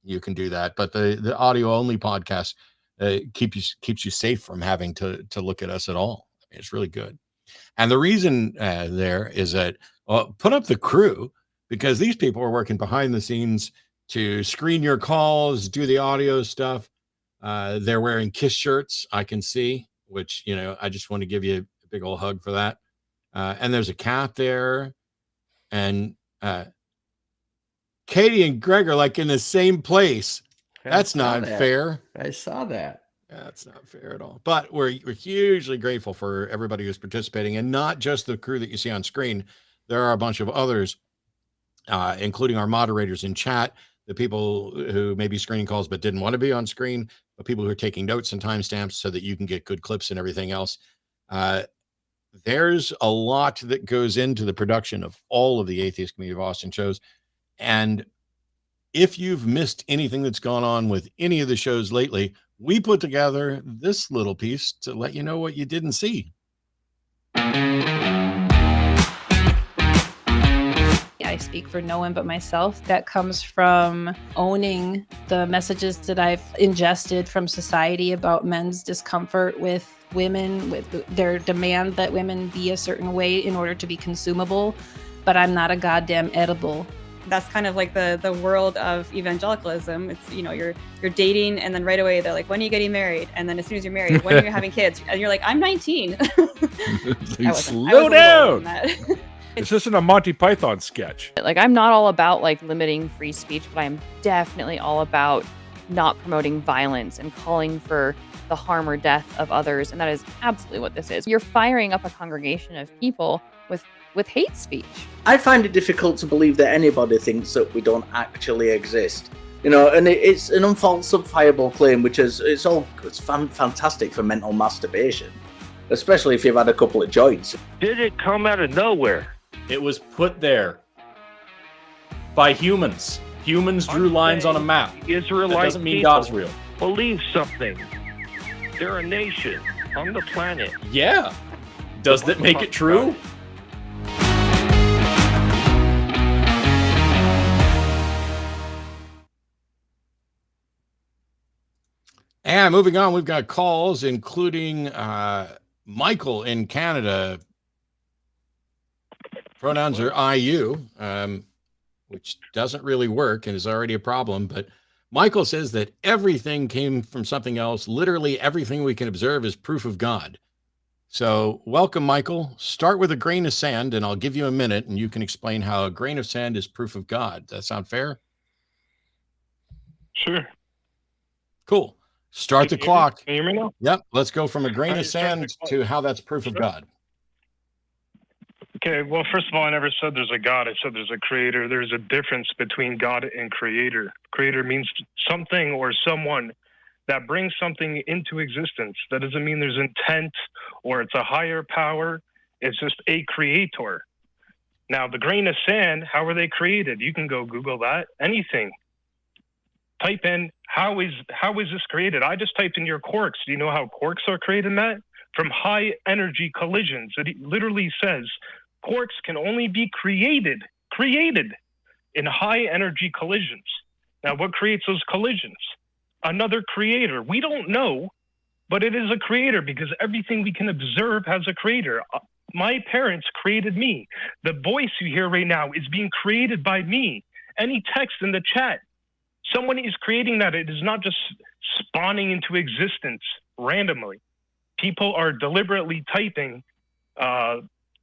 you can do that. But the audio only podcast keeps you safe from having to look at us at all. I mean, it's really good. And the reason there is that put up the crew, because these people are working behind the scenes to screen your calls, do the audio stuff. They're wearing KISS shirts, I can see, which, you know, I just want to give you a big old hug for that. And there's a cat there. And Katie and Greg are like in the same place. That's not fair. I saw that. That's not fair at all. But we're hugely grateful for everybody who's participating, and not just the crew that you see on screen. There are a bunch of others, including our moderators in chat, the people who may be screening calls but didn't want to be on screen, the people who are taking notes and timestamps so that you can get good clips and everything else. There's a lot that goes into the production of all of the Atheist Community of Austin shows. And if you've missed anything that's gone on with any of the shows lately, we put together this little piece to let you know what you didn't see. I speak for no one but myself. That comes from owning the messages that I've ingested from society about men's discomfort with women, with their demand that women be a certain way in order to be consumable, but I'm not a goddamn edible. That's kind of like the world of evangelicalism. It's, you know, you're dating, and then right away they're like, when are you getting married? And then as soon as you're married, when are you having kids? And you're like, I'm 19. Slow down. This isn't a Monty Python sketch. Like, I'm not all about like limiting free speech, but I'm definitely all about not promoting violence and calling for the harm or death of others. And that is absolutely what this is. You're firing up a congregation of people with hate speech. I find it difficult to believe that anybody thinks that we don't actually exist. You know, and it's an unfalsifiable claim, which is it's fantastic for mental masturbation, especially if you've had a couple of joints. Did it come out of nowhere? It was put there by humans. Humans drew lines on a map. Israelite that doesn't mean God's real. Believe something. They're a nation on the planet. Yeah. Does that make it true? And moving on, we've got calls, including Mykil in Canada. Pronouns are IU, which doesn't really work and is already a problem. But Mykil says that everything came from something else. Literally everything we can observe is proof of God. So welcome, Mykil. Start with a grain of sand, and I'll give you a minute, and you can explain how a grain of sand is proof of God. Does that sound fair? Sure. Cool. Start the clock. Can you hear me now? Yep. Let's go from a grain of sand to how that's proof of God. Okay, well, first of all, I never said there's a God. I said there's a creator. There's a difference between God and creator. Creator means something or someone that brings something into existence. That doesn't mean there's intent or it's a higher power. It's just a creator. Now, the grain of sand, how were they created? You can go Google that. Anything. Type in, how is this created? I just typed in your quarks. Do you know how quarks are created, Matt? From high energy collisions. It literally says quarks can only be created in high energy collisions. Now, what creates those collisions? Another creator. We don't know but it is a creator because everything we can observe has a creator. My parents created me. The voice you hear right now is being created by me. Any text in the chat, someone is creating that. It is not just spawning into existence randomly. People are deliberately typing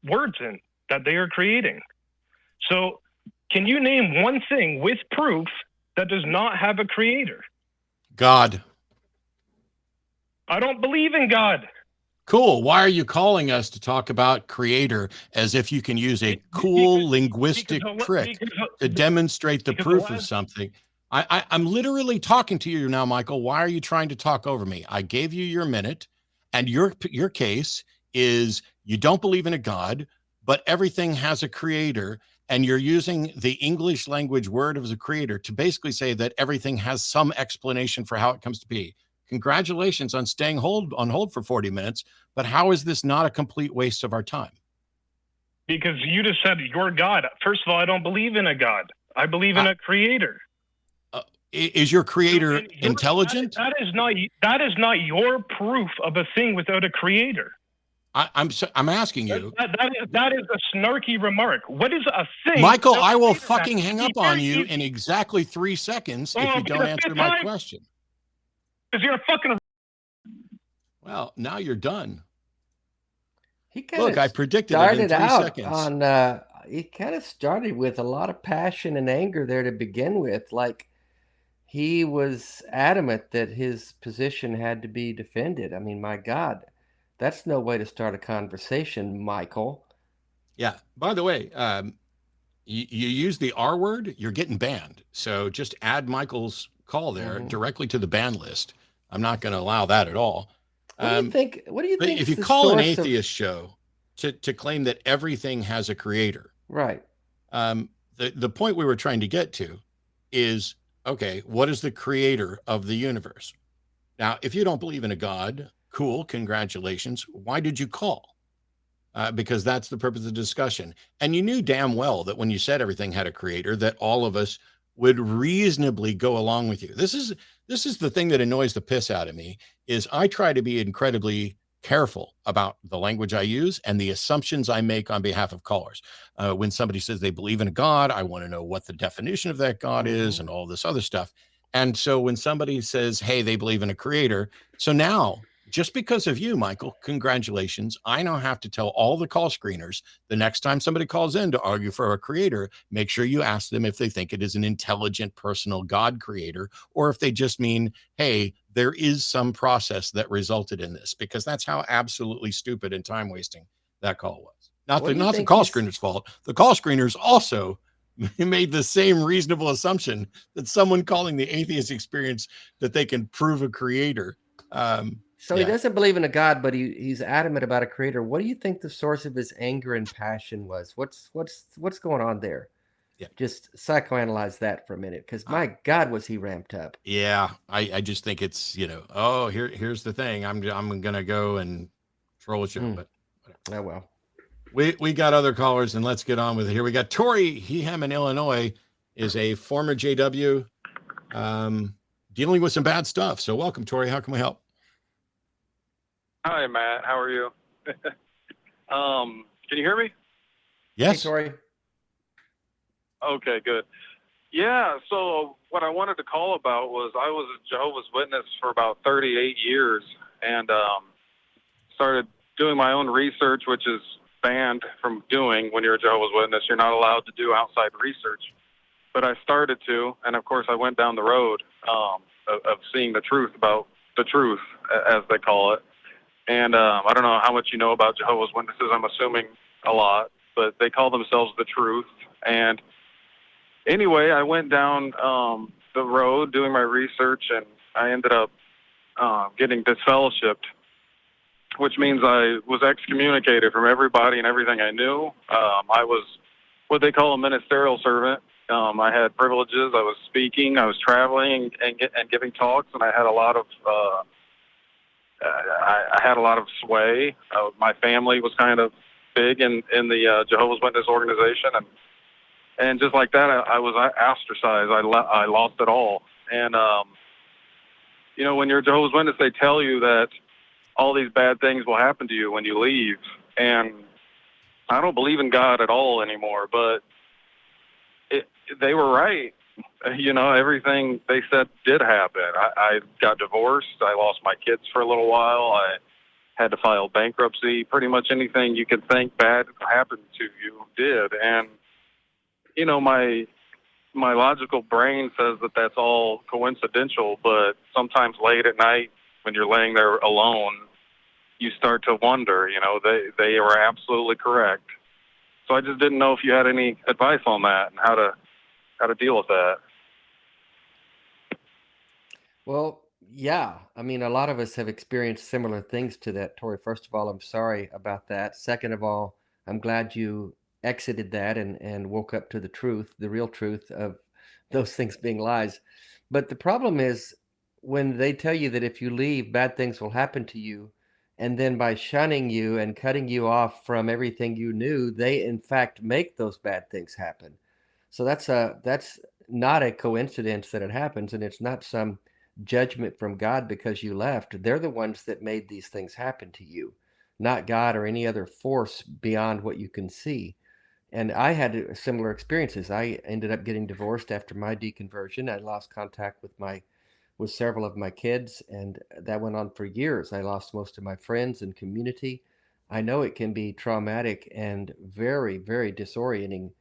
words in that they are creating. So can you name one thing with proof that does not have a creator? God. I don't believe in God. Cool. Why are you calling us to talk about creator as if you can use a cool linguistic trick to demonstrate the proof of something? I'm literally talking to you now, Mykil. Why are you trying to talk over me? I gave you your minute, and your case is you don't believe in a God, but everything has a creator, and you're using the English language word of the creator to basically say that everything has some explanation for how it comes to be. Congratulations on staying on hold for 40 minutes, but how is this not a complete waste of our time? Because you just said you're God. First of all, I don't believe in a God. I believe in a creator. Is your creator intelligent? That is not your proof of a thing without a creator. I'm asking you. That is a snarky remark. What is a thing? Mykil, I will fucking hang up on you in exactly 3 seconds if you don't answer my question. Because you're a fucking... Well, now you're done. Look, I predicted it in 3 seconds. He kind of started with a lot of passion and anger there to begin with. Like, he was adamant that his position had to be defended. I mean, my God, that's no way to start a conversation, Mykil. Yeah. By the way, you use the R word, you're getting banned. So just add Mykil's call there directly to the ban list. I'm not going to allow that at all. What do you think? If you call an atheist show to claim that everything has a creator, right? The point we were trying to get to is, okay, what is the creator of the universe? Now, if you don't believe in a God, cool, congratulations. Why did you call? Because that's the purpose of the discussion. And you knew damn well that when you said everything had a creator, that all of us would reasonably go along with you. This is the thing that annoys the piss out of me, is I try to be incredibly careful about the language I use and the assumptions I make on behalf of callers. When somebody says they believe in a God, I want to know what the definition of that God is and all this other stuff. And so when somebody says, hey, they believe in a creator, so now, just because of you, Mykil, congratulations. I now have to tell all the call screeners the next time somebody calls in to argue for a creator, make sure you ask them if they think it is an intelligent, personal God creator, or if they just mean, hey, there is some process that resulted in this, because that's how absolutely stupid and time wasting that call was. Not the call screener's fault. The call screeners also made the same reasonable assumption that someone calling the Atheist Experience that they can prove a creator. So he doesn't believe in a God, but he's adamant about a creator. What do you think the source of his anger and passion was? What's going on there? Yeah, just psychoanalyze that for a minute, because my God, was he ramped up? Yeah, I just think it's, oh, here's the thing. I'm gonna go and troll a show, but whatever. Oh well. We got other callers, and let's get on with it. Here we got Tory. Him in Illinois is a former JW, dealing with some bad stuff. So welcome, Tory. How can we help? Hi, Matt. How are you? Can you hear me? Yes. Hey, Tory. Okay, good. Yeah, so what I wanted to call about was I was a Jehovah's Witness for about 38 years and started doing my own research, which is banned from doing when you're a Jehovah's Witness. You're not allowed to do outside research. But I started to, and of course I went down the road of seeing the truth about the truth, as they call it. And I don't know how much you know about Jehovah's Witnesses. I'm assuming a lot, but they call themselves the truth. And anyway, I went down the road doing my research, and I ended up getting disfellowshipped, which means I was excommunicated from everybody and everything I knew. I was what they call a ministerial servant. I had privileges. I was speaking. I was traveling and giving talks, and I had a lot of I had a lot of sway. My family was kind of big in the Jehovah's Witness organization, and just like that, I was ostracized. I lost it all. And when you're a Jehovah's Witness, they tell you that all these bad things will happen to you when you leave. And I don't believe in God at all anymore, but they were right. You know, everything they said did happen. I got divorced. I lost my kids for a little while. I had to file bankruptcy. Pretty much anything you could think bad happened to you did. And, you know, my logical brain says that that's all coincidental, but sometimes late at night when you're laying there alone, you start to wonder, you know, they were absolutely correct. So I just didn't know if you had any advice on that and how to deal with that. Well, yeah. I mean, a lot of us have experienced similar things to that, Tori. First of all, I'm sorry about that. Second of all, I'm glad you exited that and woke up to the truth, the real truth of those things being lies. But the problem is when they tell you that if you leave, bad things will happen to you, and then by shunning you and cutting you off from everything you knew, they in fact make those bad things happen. So that's not a coincidence that it happens, and it's not some judgment from God because you left. They're the ones that made these things happen to you, not God or any other force beyond what you can see. And I had similar experiences. I ended up getting divorced after my deconversion. I lost contact with several of my kids, and that went on for years. I lost most of my friends and community. I know it can be traumatic and very, very disorienting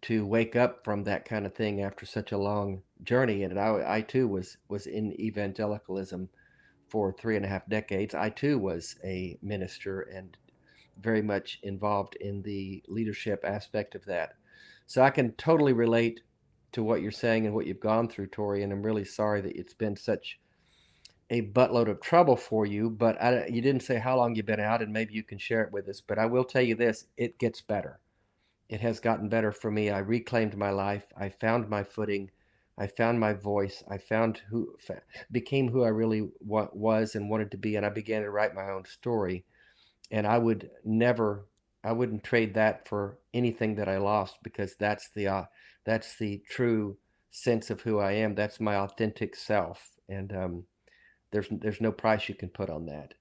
to wake up from that kind of thing after such a long journey. And I too was in evangelicalism for 3.5 decades. I too was a minister and very much involved in the leadership aspect of that. So I can totally relate to what you're saying and what you've gone through, Tori, and I'm really sorry that it's been such a buttload of trouble for you. But you didn't say how long you've been out, and maybe you can share it with us. But I will tell you this, it gets better. It has gotten better for me. I reclaimed my life. I found my footing. I found my voice. I became who I really was and wanted to be, and I began to write my own story. And I wouldn't trade that for anything that I lost, because that's the true sense of who I am. That's my authentic self, and there's no price you can put on that.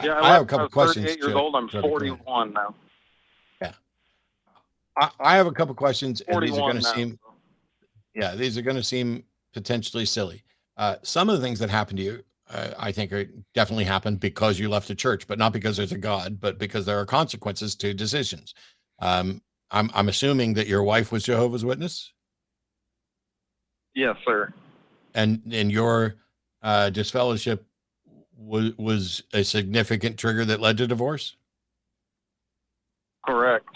Yeah, I have a couple I was questions. 38 years old. I'm 41 now. Yeah, I have a couple questions, and these are 41 going to now. these are going to seem potentially silly. Some of the things that happen to you, I think, definitely happened because you left the church, but not because there's a God, but because there are consequences to decisions. I'm assuming that your wife was Jehovah's Witness, Yes, sir. and your disfellowship was a significant trigger that led to divorce. Correct.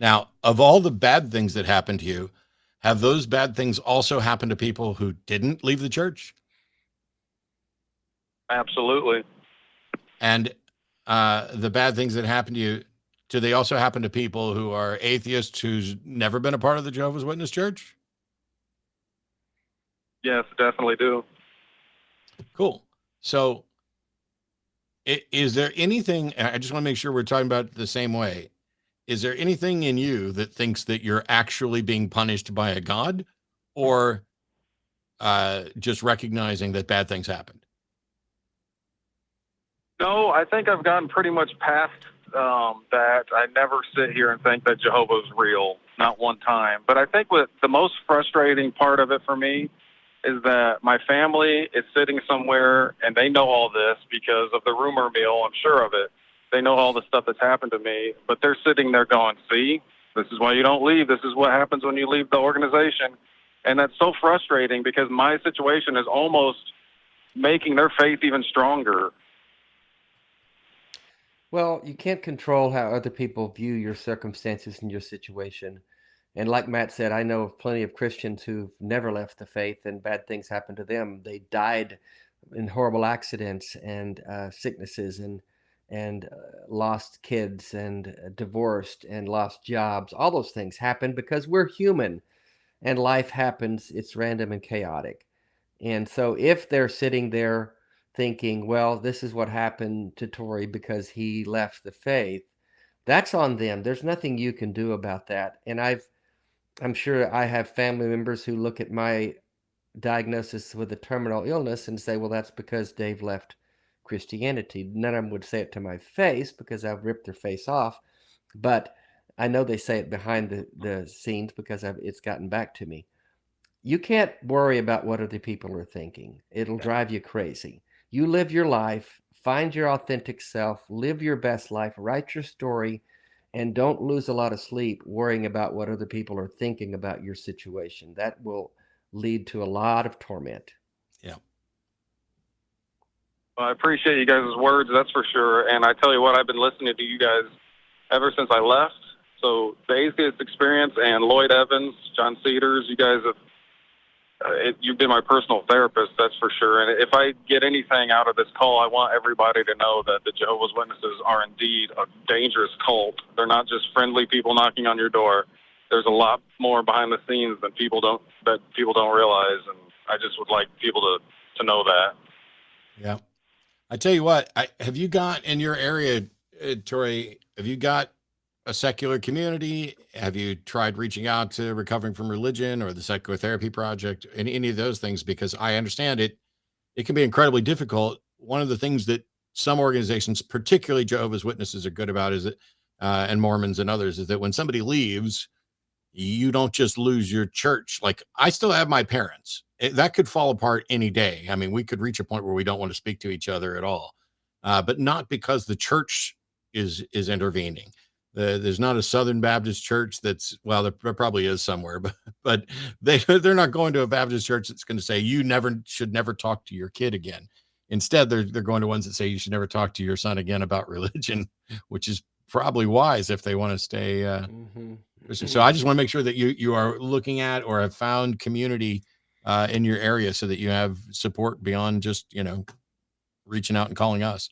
Now, of all the bad things that happened to you, have those bad things also happened to people who didn't leave the church? Absolutely. And the bad things that happened to you, do they also happen to people who are atheists who's never been a part of the Jehovah's Witness Church? Yes, definitely do. Cool. So is there anything, and I just want to make sure we're talking about it the same way. Is there anything in you that thinks that you're actually being punished by a God, or just recognizing that bad things happened? No, I think I've gotten pretty much past that. I never sit here and think that Jehovah is real, not one time. But I think what the most frustrating part of it for me is that my family is sitting somewhere and they know all this because of the rumor mill. I'm sure of it. They know all the stuff that's happened to me, but they're sitting there going, see, this is why you don't leave. This is what happens when you leave the organization. And that's so frustrating because my situation is almost making their faith even stronger. Well, you can't control how other people view your circumstances and your situation. And like Matt said, I know of plenty of Christians who've never left the faith and bad things happened to them. They died in horrible accidents and sicknesses and lost kids and divorced and lost jobs. All those things happen because we're human and life happens. It's random and chaotic. And so if they're sitting there thinking, well, this is what happened to Tory because he left the faith, that's on them. There's nothing you can do about that. And I'm sure I have family members who look at my diagnosis with a terminal illness and say, well, that's because Dave left Christianity. None of them would say it to my face because I've ripped their face off, but I know they say it behind the scenes because it's gotten back to me. You can't worry about what other people are thinking. It'll drive you crazy. You live your life, find your authentic self, live your best life, write your story, and don't lose a lot of sleep worrying about what other people are thinking about your situation. That will lead to a lot of torment. Yeah. Well, I appreciate you guys' words, that's for sure. And I tell you what, I've been listening to you guys ever since I left. So the Atheist Experience and Lloyd Evans, John Cedars, you guys have, you've been my personal therapist, that's for sure. And if I get anything out of this call, I want everybody to know that the Jehovah's Witnesses are indeed a dangerous cult. They're not just friendly people knocking on your door. There's a lot more behind the scenes that people don't realize, and I just would like people to know that. Yeah. I tell you what, have you got in your area, Tory, have you got a secular community? Have you tried reaching out to Recovering from Religion or the Secular Therapy Project, any of those things? Because I understand it can be incredibly difficult. One of the things that some organizations, particularly Jehovah's Witnesses, are good about is that, and Mormons and others, is that when somebody leaves, you don't just lose your church. Like, I still have my parents. That could fall apart any day. I mean, we could reach a point where we don't want to speak to each other at all, but not because the church is intervening. There's not a Southern Baptist church well, there probably is somewhere, but they're not going to a Baptist church that's going to say you should never talk to your kid again. Instead, they're going to ones that say you should never talk to your son again about religion, which is probably wise if they want to stay. So I just want to make sure that you are looking at or have found community in your area so that you have support beyond just, reaching out and calling us.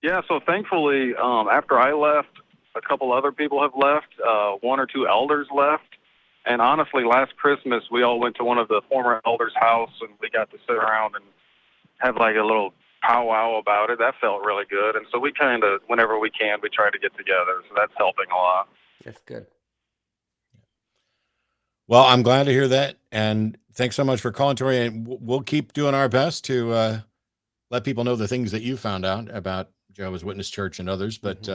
Yeah, so thankfully, after I left, a couple other people have left. One or two elders left. And honestly, last Christmas, we all went to one of the former elders' house, and we got to sit around and have like a little powwow about it. That felt really good. And so we kind of, whenever we can, we try to get together. So that's helping a lot. That's good. Well, I'm glad to hear that. And thanks so much for calling, Tory. And we'll keep doing our best to let people know the things that you found out about Jehovah's Witness Church and others. But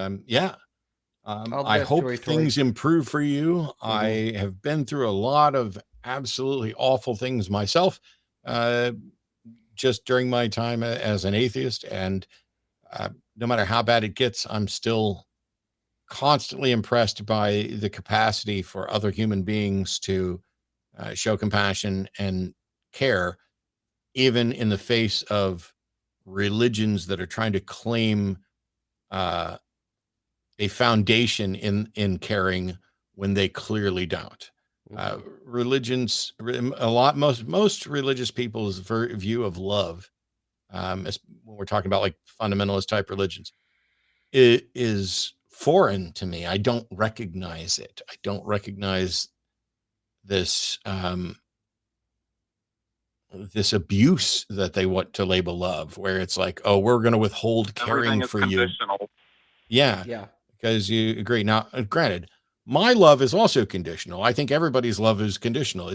I hope things improve for you. I have been through a lot of absolutely awful things myself, just during my time as an atheist. And no matter how bad it gets, I'm still constantly impressed by the capacity for other human beings to show compassion and care, even in the face of religions that are trying to claim a foundation in caring when they clearly don't. Religions, most religious people's view of love, when we're talking about like fundamentalist type religions, it is foreign to me. I don't recognize it. I don't recognize this this abuse that they want to label love, where it's like, oh, we're going to withhold caring for you. Yeah. Because you agree. Now, granted, my love is also conditional. I think everybody's love is conditional.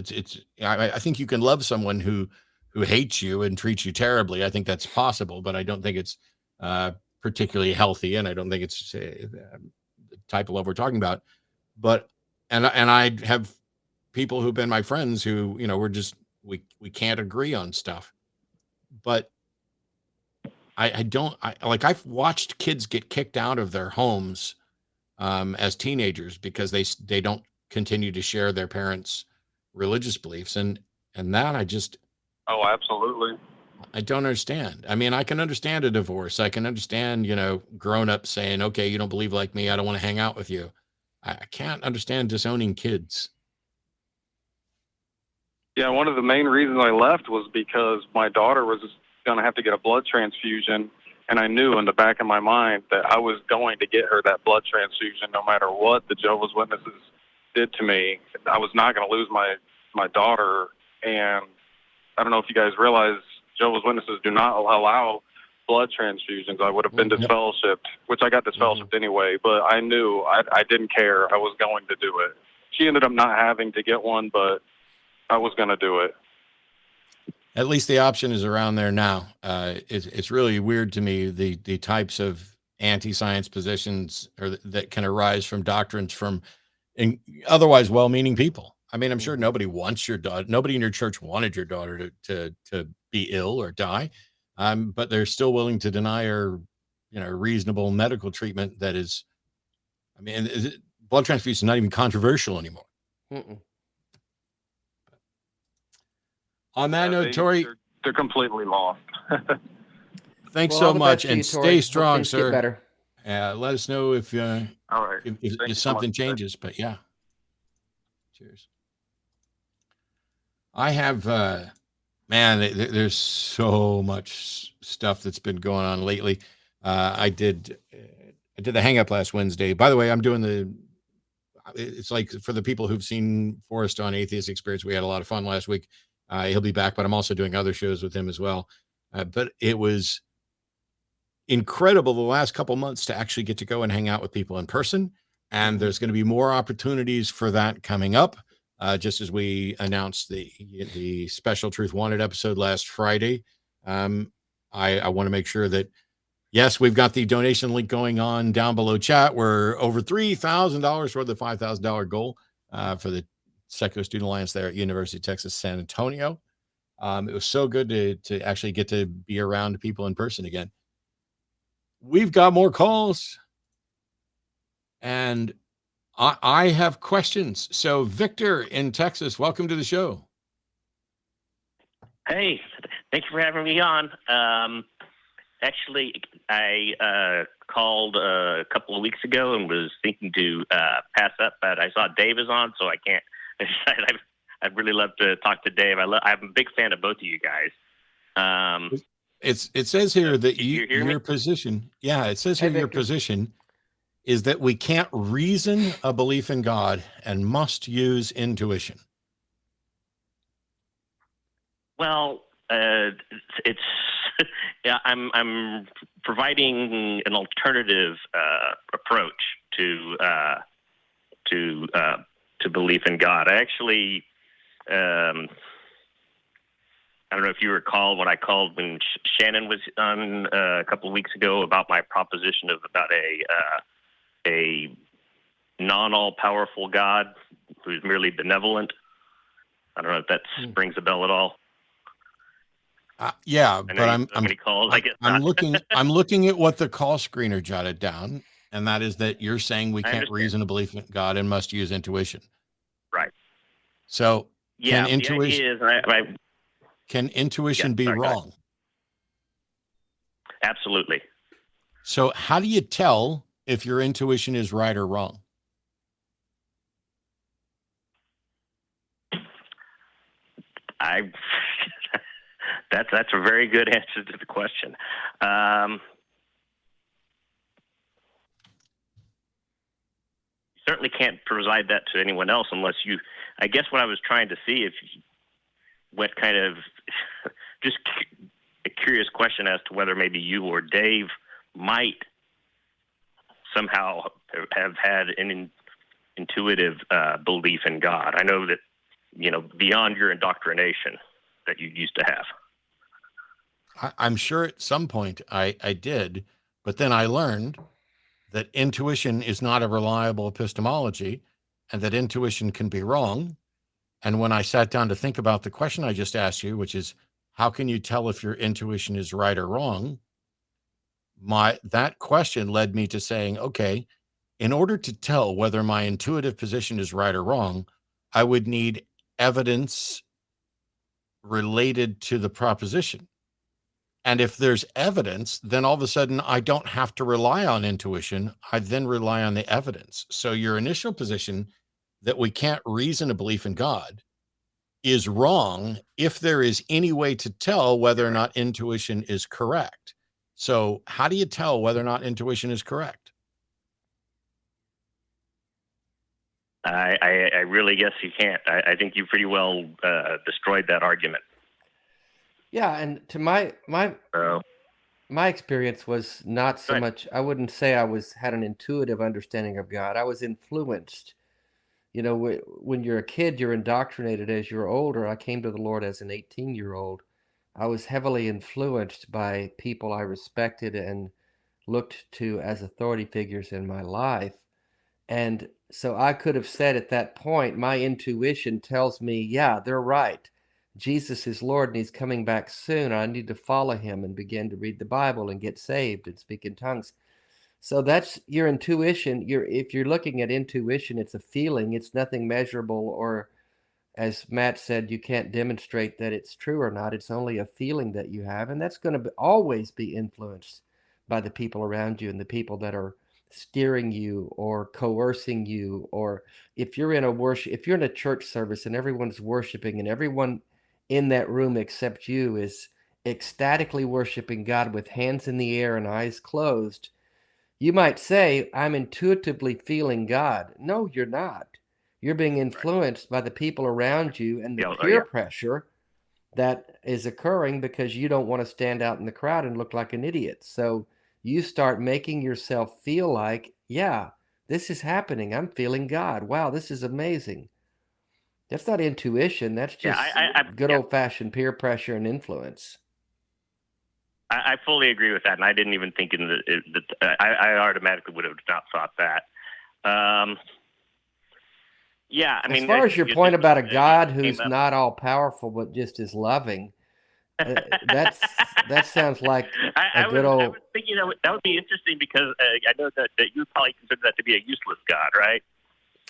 I think you can love someone who hates you and treats you terribly. I think that's possible, but I don't think it's particularly healthy, and I don't think it's the type of love we're talking about. But and I have people who've been my friends who, we're just we can't agree on stuff. But I've watched kids get kicked out of their homes as teenagers because they don't continue to share their parents' religious beliefs, and that oh, absolutely. I don't understand. I mean, I can understand a divorce. I can understand, grown-ups saying, okay, you don't believe like me, I don't want to hang out with you. I can't understand disowning kids. Yeah, one of the main reasons I left was because my daughter was going to have to get a blood transfusion, and I knew in the back of my mind that I was going to get her that blood transfusion no matter what the Jehovah's Witnesses did to me. I was not going to lose my daughter, and I don't know if you guys realize Jehovah's Witnesses do not allow blood transfusions. I would have been disfellowshipped, which I got disfellowshipped anyway, but I knew I didn't care. I was going to do it. She ended up not having to get one, but I was going to do it. at least the option is around there now. It's really weird to me, the types of anti-science positions that can arise from doctrines from otherwise well-meaning people. I mean, I'm sure nobody wants your daughter. Nobody in your church wanted your daughter to be ill or die, but they're still willing to deny her, reasonable medical treatment. That is, I mean, blood transfusion is not even controversial anymore. Mm-mm. On that note, Tori, they're completely lost. thanks Well, so all the much, best to you, and Tori. stay Hope strong, things get sir. better. Let us know if All right. Thank you if so something much, sir. changes. But yeah, cheers. I have, man, there's so much stuff that's been going on lately. I did the hang up last Wednesday. By the way, I'm doing it's like for the people who've seen Forrest on Atheist Experience, we had a lot of fun last week. He'll be back, but I'm also doing other shows with him as well. But it was incredible the last couple months to actually get to go and hang out with people in person. And there's going to be more opportunities for that coming up. Just as we announced the special Truth Wanted episode last Friday. I want to make sure that, yes, we've got the donation link going on down below chat. We're over $3,000 toward the $5,000 goal for the Secular Student Alliance there at University of Texas, San Antonio. It was so good to actually get to be around people in person again. We've got more calls, and I have questions. So Victor in Texas, welcome to the show. Hey, thank you for having me on. Actually, I called a couple of weeks ago and was thinking to pass up, but I saw Dave is on, so I can't. I'd really love to talk to Dave. I'm a big fan of both of you guys. It says here that your position, it says here your position is that we can't reason a belief in God and must use intuition. Well, it's yeah. I'm providing an alternative approach to belief in God. I actually, I don't know if you recall what I called when Shannon was on a couple of weeks ago about my proposition about a non-all-powerful God who's merely benevolent. I don't know if that rings a bell at all. Yeah, but I'm calls, I guess I'm not. I'm looking at what the call screener jotted down, and that is that you're saying we can't reason a belief in God and must use intuition. Right. So Yeah, can intuition the idea is, can intuition be wrong? Absolutely. So how do you tell if your intuition is right or wrong? That's a very good answer to the question. You certainly can't provide that to anyone else unless you. I guess what I was trying to see what kind of just a curious question as to whether maybe you or Dave might somehow have had an intuitive belief in God. I know that beyond your indoctrination that you used to have. I'm sure at some point I did, but then I learned that intuition is not a reliable epistemology and that intuition can be wrong. And when I sat down to think about the question I just asked you, which is, how can you tell if your intuition is right or wrong? That question led me to saying, okay, in order to tell whether my intuitive position is right or wrong, I would need evidence related to the proposition. And if there's evidence, then all of a sudden I don't have to rely on intuition. I then rely on the evidence. So your initial position that we can't reason a belief in God is wrong if there is any way to tell whether or not intuition is correct. So how do you tell whether or not intuition is correct? I really guess you can't. I think you pretty well destroyed that argument. Yeah, and to my experience was not so much. I wouldn't say I had an intuitive understanding of God. I was influenced. When you're a kid, you're indoctrinated. As you're older, I came to the Lord as an 18-year-old, I was heavily influenced by people I respected and looked to as authority figures in my life. And so I could have said at that point, my intuition tells me, yeah, they're right. Jesus is Lord and he's coming back soon. I need to follow him and begin to read the Bible and get saved and speak in tongues. So that's your intuition. If you're looking at intuition, it's a feeling. It's nothing measurable, or as Matt said, you can't demonstrate that it's true or not. It's only a feeling that you have, and that's going to always be influenced by the people around you and the people that are steering you or coercing you. Or if you're in a church service and everyone's worshiping and everyone in that room except you is ecstatically worshiping God with hands in the air and eyes closed, you might say, I'm intuitively feeling God. No, you're not. You're being influenced by the people around you and the peer pressure that is occurring because you don't want to stand out in the crowd and look like an idiot. So you start making yourself feel like, yeah, this is happening. I'm feeling God. Wow, this is amazing. That's not intuition. That's just good old-fashioned peer pressure and influence. I fully agree with that, and I didn't even think I automatically would have not thought that. Yeah, I mean, as far as your point about a God who's not all powerful but just is loving, that sounds like a good old. I was thinking that would be interesting because I know that you probably consider that to be a useless God, right?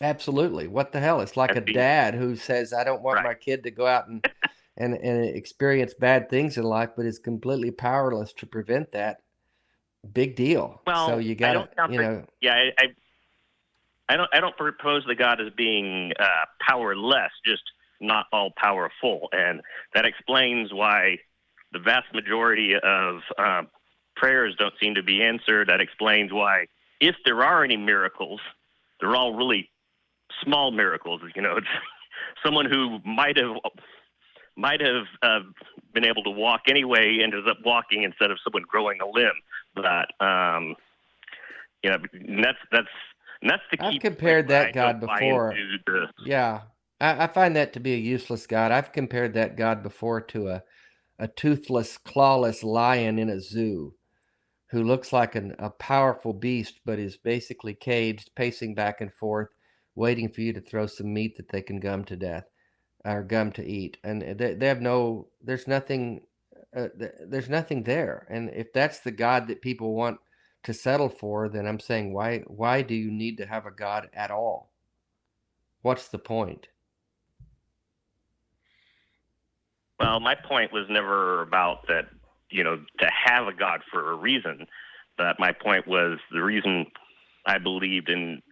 Absolutely. What the hell? It's like a dad who says, "I don't want my kid to go out and experience bad things in life," but is completely powerless to prevent that. Big deal. Well, so you got to, Yeah, I don't propose the God as being powerless, just not all powerful, and that explains why the vast majority of prayers don't seem to be answered. That explains why, if there are any miracles, they're all really small miracles. It's someone who might have been able to walk anyway ended up walking instead of someone growing a limb. But that's the key. I've compared that God before. Yeah, I find that to be a useless God. I've compared that God before to a toothless, clawless lion in a zoo who looks like a powerful beast, but is basically caged, pacing back and forth, waiting for you to throw some meat that they can gum to death or gum to eat. And they have there's nothing there. And if that's the God that people want to settle for, then I'm saying, why do you need to have a God at all? What's the point? Well, my point was never about that, to have a God for a reason. But my point was the reason I believed in,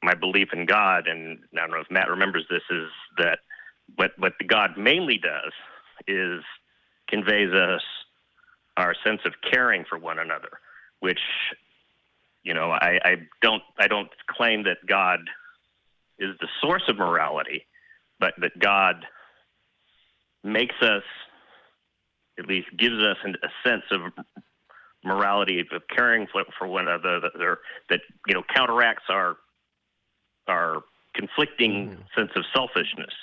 my belief in God, and I don't know if Matt remembers this, is that what the God mainly does is conveys us our sense of caring for one another, which, I don't claim that God is the source of morality, but that God makes us, at least gives us a sense of morality, of caring for one another, that counteracts our conflicting sense of selfishness,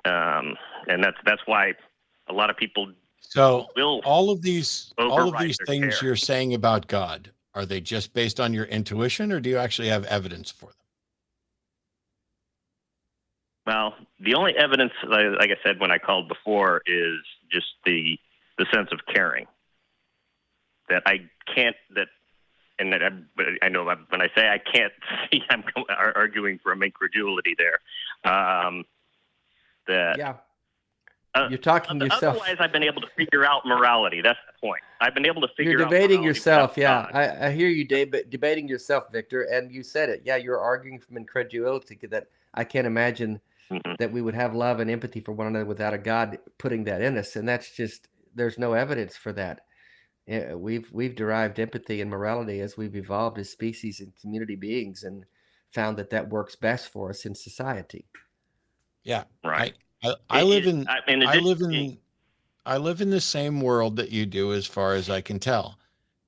and that's why a lot of people. So all of these things you're saying about God, are they just based on your intuition, or do you actually have evidence for them? Well, the only evidence, like I said when I called before, is just the sense of caring. That I can't, but I know when I say I can't see, I'm arguing from incredulity there. You're talking yourself. Otherwise, I've been able to figure out morality. That's the point. I've been able to figure out. You're debating yourself. Yeah, I hear you, Dave, but debating yourself, Victor, and you said it. Yeah, you're arguing from incredulity that I can't imagine that we would have love and empathy for one another without a God putting that in us, and that's just, there's no evidence for that. We've derived empathy and morality as we've evolved as species and community beings, and found that works best for us in society. Yeah, right. I live in the same world that you do, as far as I can tell,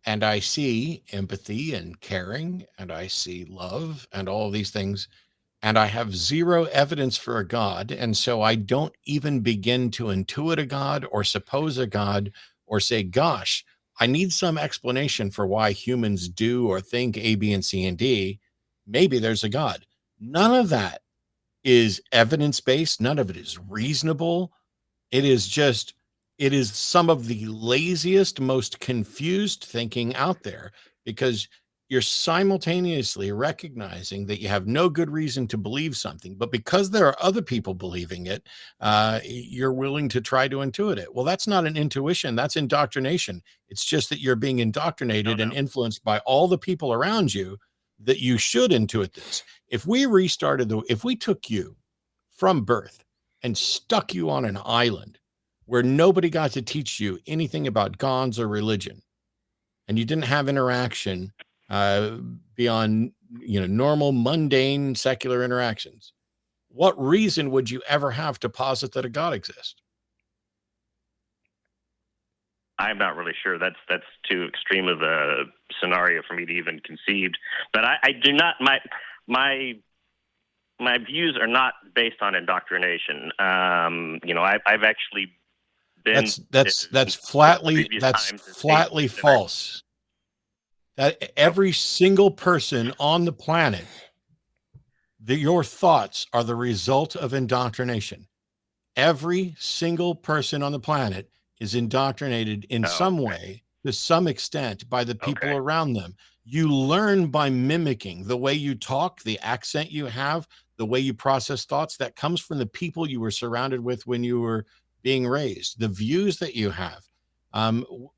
and I see empathy and caring, and I see love and all of these things and I have zero evidence for a God, and so I don't even begin to intuit a God or suppose a God or say, gosh, I need some explanation for why humans do or think A, B, and C, and D. Maybe there's a God. None of that is evidence-based. None of it is reasonable. It is some of the laziest, most confused thinking out there, because you're simultaneously recognizing that you have no good reason to believe something, but because there are other people believing it, you're willing to try to intuit it. Well, that's not an intuition, that's indoctrination. It's just that you're being indoctrinated and influenced by all the people around you that you should intuit this. If we took you from birth and stuck you on an island where nobody got to teach you anything about gods or religion, and you didn't have interaction beyond, normal, mundane, secular interactions, what reason would you ever have to posit that a God exists? I'm not really sure. That's too extreme of a scenario for me to even conceive. But I do not. My views are not based on indoctrination. I've actually been. That's flatly false. That every single person on the planet, your thoughts are the result of indoctrination. Every single person on the planet is indoctrinated in some way, to some extent, by the people around them. You learn by mimicking the way you talk, the accent you have, the way you process thoughts. That comes from the people you were surrounded with when you were being raised, the views that you have.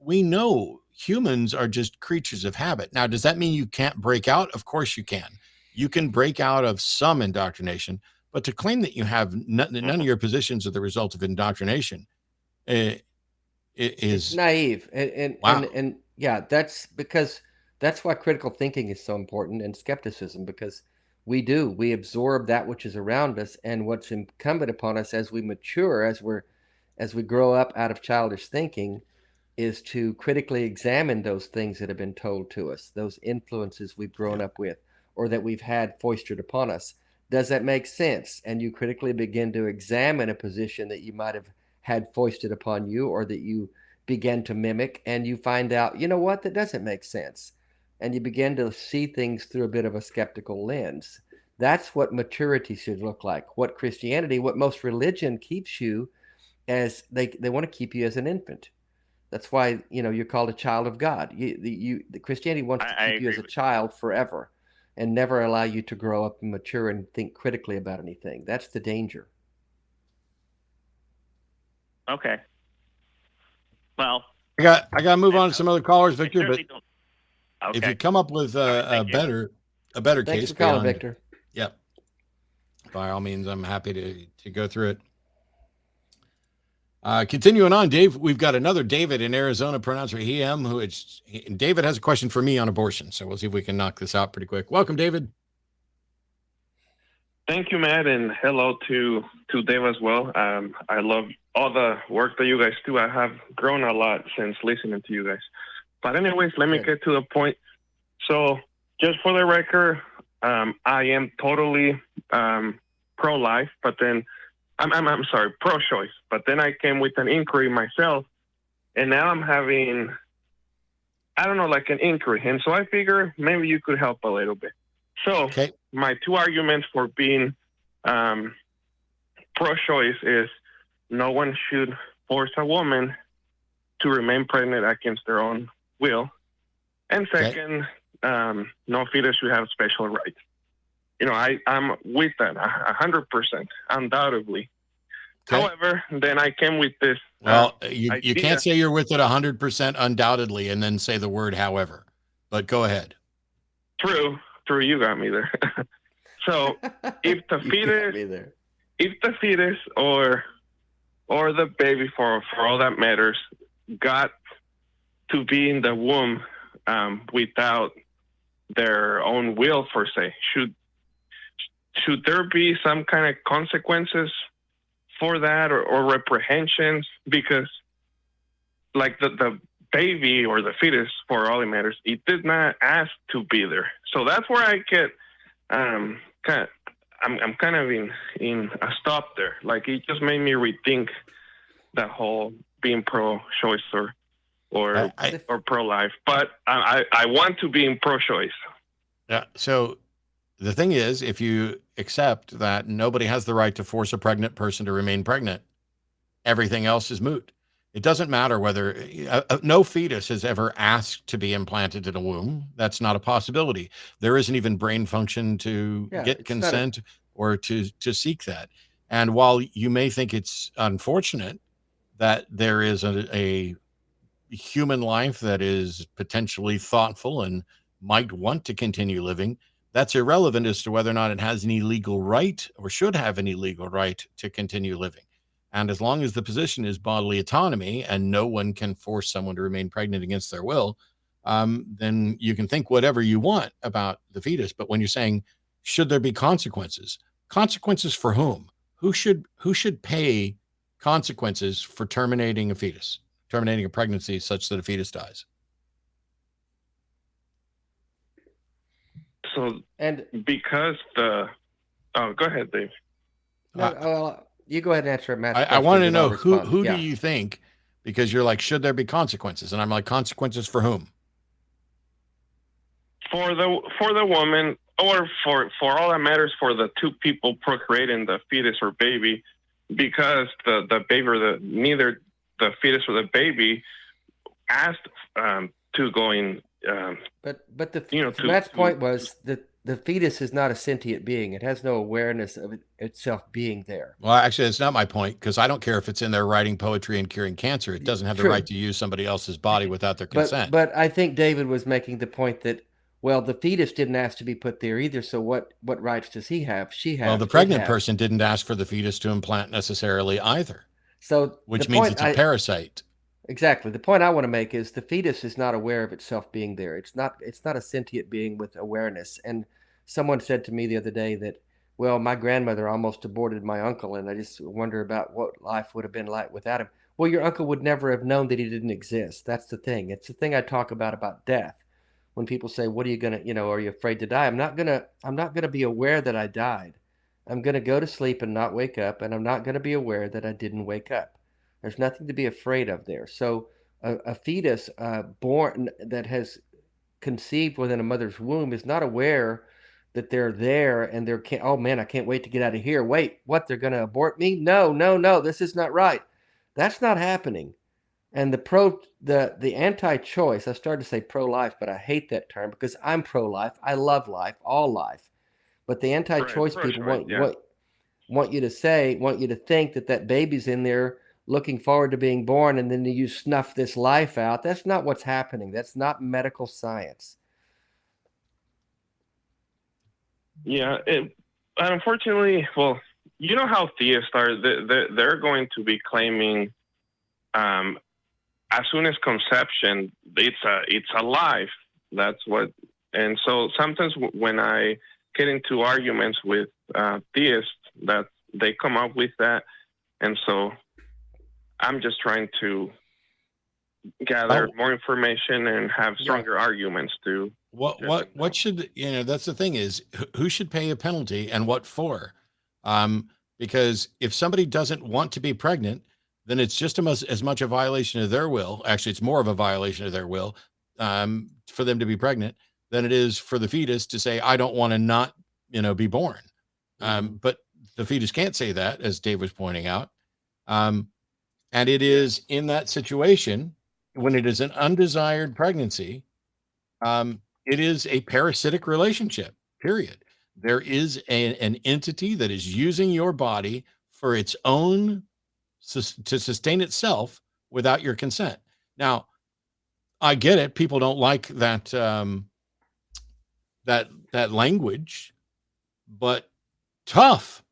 We know humans are just creatures of habit. Now, does that mean you can't break out? Of course you can. You can break out of some indoctrination, but to claim that you have none of your positions are the result of indoctrination is naive. And wow. and yeah, that's why critical thinking is so important, and skepticism, because we absorb that which is around us, and what's incumbent upon us as we mature, as we grow up out of childish thinking, is to critically examine those things that have been told to us, those influences we've grown up with, or that we've had foisted upon us. Does that make sense? And you critically begin to examine a position that you might have had foisted upon you, or that you begin to mimic, and you find out, you know what, that doesn't make sense. And you begin to see things through a bit of a skeptical lens. That's what maturity should look like. What most religion keeps you as, they want to keep you as an infant. That's why, you're called a child of God. The Christianity wants to keep you as a child forever, and never allow you to grow up and mature and think critically about anything. That's the danger. Okay. Well, I got to move on to some other callers, Victor. But okay. if you come up with a better Thanks case, for calling, Victor. Yep. By all means, I'm happy to go through it. Continuing on, Dave, we've got another David in Arizona, pronounced he/him, David has a question for me on abortion, so we'll see if we can knock this out pretty quick. Welcome, David. Thank you, Matt, and hello to Dave as well. I love all the work that you guys do. I have grown a lot since listening to you guys. But anyways, let me get to the point. So just for the record, I am totally pro-life, but then I'm sorry, pro-choice. But then I came with an inquiry myself, and now I'm having, like an inquiry. And so I figure maybe you could help a little bit. So my two arguments for being pro-choice is no one should force a woman to remain pregnant against their own will. And second, no fetus should have special rights. I'm with that 100%, undoubtedly. Okay. However, then I came with this. Well, you can't say you're with it 100% undoubtedly and then say the word however, but go ahead. True, you got me there. So if the fetus or the baby, for all that matters, got to be in the womb without their own will, per se, should there be some kind of consequences for that, or reprehensions? Because like the baby or the fetus, for all it matters, it did not ask to be there. So that's where I get I'm kind of in a stop there. Like, it just made me rethink that whole being pro-choice or pro-life. But I want to be in pro-choice. Yeah. So the thing is, if you accept that nobody has the right to force a pregnant person to remain pregnant, everything else is moot. It doesn't matter whether no fetus has ever asked to be implanted in a womb. That's not a possibility. There isn't even brain function to get consent or to seek that. And while you may think it's unfortunate that there is a human life that is potentially thoughtful and might want to continue living, that's irrelevant as to whether or not it has any legal right or should have any legal right to continue living. And as long as the position is bodily autonomy and no one can force someone to remain pregnant against their will, then you can think whatever you want about the fetus. But when you're saying, should there be consequences? Consequences for whom? Who should pay consequences for terminating a fetus, terminating a pregnancy such that a fetus dies? So, and because go ahead, Dave. You go ahead and answer it, Matt. I want to know who do you think, because you're like, should there be consequences? And I'm like, consequences for whom? For the woman, or for all that matters, for the two people procreating the fetus or baby, because the baby or neither the fetus or the baby asked to go in. Matt's point was that the fetus is not a sentient being. It has no awareness of itself being there. Well, actually, it's not my point, because I don't care if it's in there writing poetry and curing cancer. It doesn't have the right to use somebody else's body without their consent. But I think David was making the point that, well, the fetus didn't ask to be put there either. So what rights does he have? She has. Well, the pregnant person didn't ask for the fetus to implant necessarily either. So which means it's a parasite. Exactly. The point I want to make is the fetus is not aware of itself being there. It's not a sentient being with awareness. And someone said to me the other day that, well, my grandmother almost aborted my uncle, and I just wonder about what life would have been like without him. Well, your uncle would never have known that he didn't exist. That's the thing. It's the thing I talk about death. When people say, what are you going to, are you afraid to die? I'm not going to be aware that I died. I'm going to go to sleep and not wake up, and I'm not going to be aware that I didn't wake up. There's nothing to be afraid of there. So a fetus born that has conceived within a mother's womb is not aware that they're there and oh man, I can't wait to get out of here. Wait, what? They're going to abort me? No, this is not right. That's not happening. And the anti-choice, I started to say pro-life, but I hate that term because I'm pro-life. I love life, all life. But the anti-choice people want you to think that baby's in there looking forward to being born, and then you snuff this life out. That's not what's happening. That's not medical science. Yeah, unfortunately, well, you know how theists are. They're going to be claiming, as soon as conception, it's a life. That's what. And so sometimes when I get into arguments with theists, that they come up with that, and so I'm just trying to gather more information and have stronger arguments to. What should, that's the thing is, who should pay a penalty and what for? Because if somebody doesn't want to be pregnant, then it's just as much a violation of their will. Actually, it's more of a violation of their will for them to be pregnant than it is for the fetus to say, I don't want to not, be born. But the fetus can't say that, as Dave was pointing out. And it is in that situation, when it is an undesired pregnancy, it is a parasitic relationship, period. There is an entity that is using your body for its own, to sustain itself without your consent. Now, I get it. People don't like that, that language, but tough.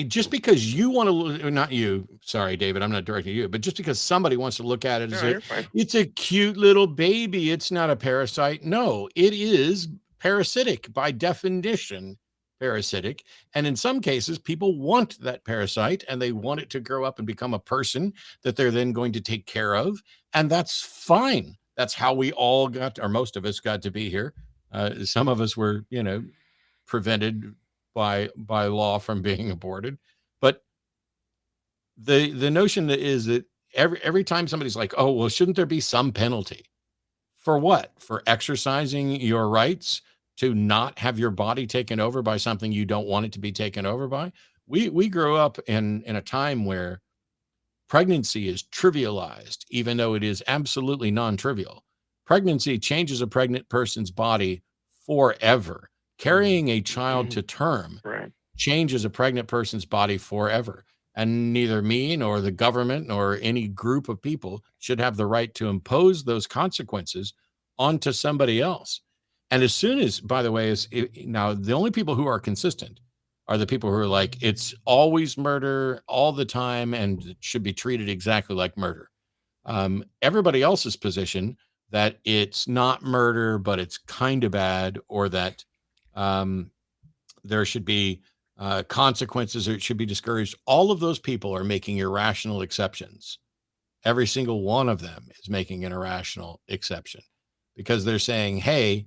Just because you want to, not you, sorry, David, I'm not directing you, but just because somebody wants to look at it as it's a cute little baby, it's not a parasite. No, it is parasitic by definition, parasitic. And in some cases, people want that parasite and they want it to grow up and become a person that they're then going to take care of. And that's fine. That's how we all got, or most of us got to be here. Some of us were, prevented by law from being aborted. But the notion is that every time somebody's like, oh, well, shouldn't there be some penalty? For what? For exercising your rights to not have your body taken over by something you don't want it to be taken over by? We grew up in a time where pregnancy is trivialized, even though it is absolutely non-trivial. Pregnancy changes a pregnant person's body forever. Carrying a child to term changes a pregnant person's body forever. And neither me nor the government nor any group of people should have the right to impose those consequences onto somebody else. And as soon as, by the way, now the only people who are consistent are the people who are like, it's always murder all the time and it should be treated exactly like murder. Everybody else's position that it's not murder, but it's kind of bad, or that there should be consequences, or it should be discouraged. All of those people are making irrational exceptions. Every single one of them is making an irrational exception because they're saying, hey,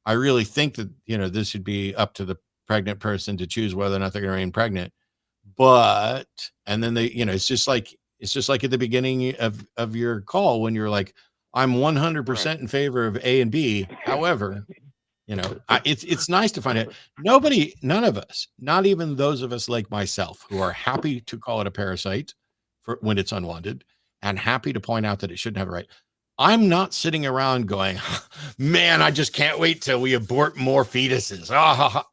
I really think that, this should be up to the pregnant person to choose whether or not they're going to remain pregnant. But, and then they, it's just like at the beginning of your call when you're like, I'm 100% in favor of A and B. However, it's nice to find out none of us, not even those of us like myself, who are happy to call it a parasite for when it's unwanted and happy to point out that it shouldn't have a right. I'm not sitting around going, man, I just can't wait till we abort more fetuses.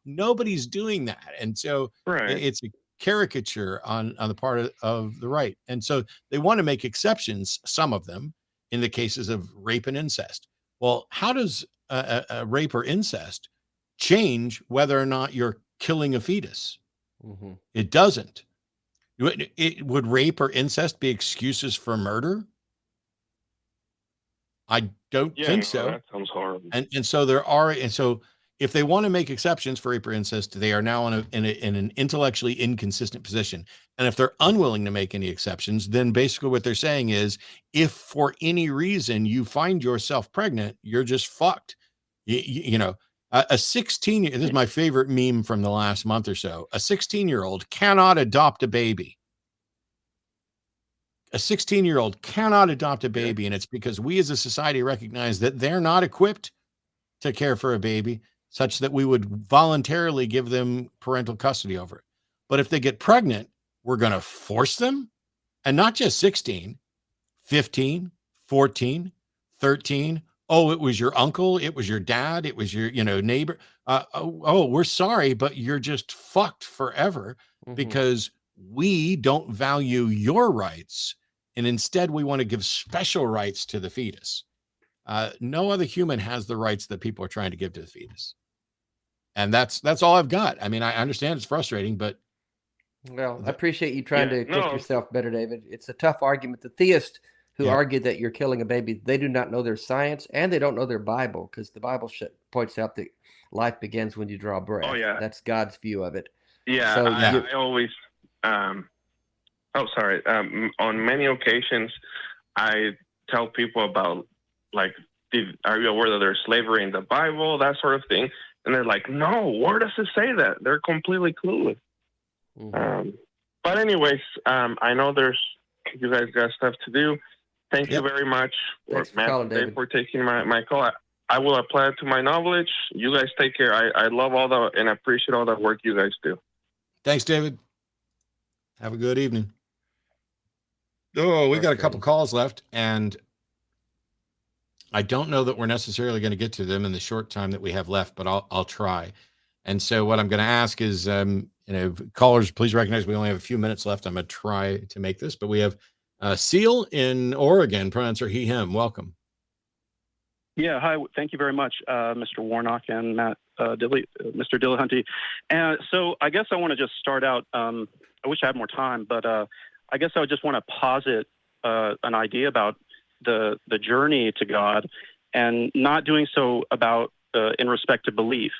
Nobody's doing that. And so it's a caricature on the part of the right. And so they want to make exceptions, some of them, in the cases of rape and incest. Well, how does a rape or incest change whether or not you're killing a fetus? Mm-hmm. It doesn't. Would rape or incest be excuses for murder? I don't think so. That sounds horrible. And so if they want to make exceptions for rape or incest, they are now in an intellectually inconsistent position. And if they're unwilling to make any exceptions, then basically what they're saying is, if for any reason you find yourself pregnant, you're just fucked. A 16, this is my favorite meme from the last month or so. A 16-year-old cannot adopt a baby. A 16-year-old cannot adopt a baby, and it's because we as a society recognize that they're not equipped to care for a baby, such that we would voluntarily give them parental custody over it. But if they get pregnant, we're going to force them, and not just 16, 15, 14, 13. Oh, it was your uncle, it was your dad, it was your neighbor. We're sorry, but you're just fucked forever because we don't value your rights, and instead we want to give special rights to the fetus. No other human has the rights that people are trying to give to the fetus. And that's all I've got. I mean, I understand it's frustrating, but well, I appreciate you trying to equip yourself better, David. It's a tough argument. The theists who argue that you're killing a baby, they do not know their science and they don't know their Bible, because the Bible points out that life begins when you draw breath. Oh, yeah. That's God's view of it. Yeah, so I always on many occasions I tell people about, like, are you aware that there's slavery in the Bible, that sort of thing? And they're like, no, where does it say that? They're completely clueless. But anyways, I know you guys got stuff to do. Thank you very much, for taking my call. I will apply it to my knowledge. You guys take care. I love and appreciate all the work you guys do. Thanks, David. Have a good evening. Oh, we got a couple calls left, and I don't know that we're necessarily going to get to them in the short time that we have left, but I'll try. And so what I'm going to ask is, callers, please recognize we only have a few minutes left. I'm going to try to make this, but we have Ciel in Oregon, pronouns are he, him. Welcome. Yeah, hi. Thank you very much, Mr. Warnock and Mr. Dillahunty. And so I guess I want to just start out. I wish I had more time, but I guess I would just want to posit an idea about the journey to God, and not doing so about in respect to belief.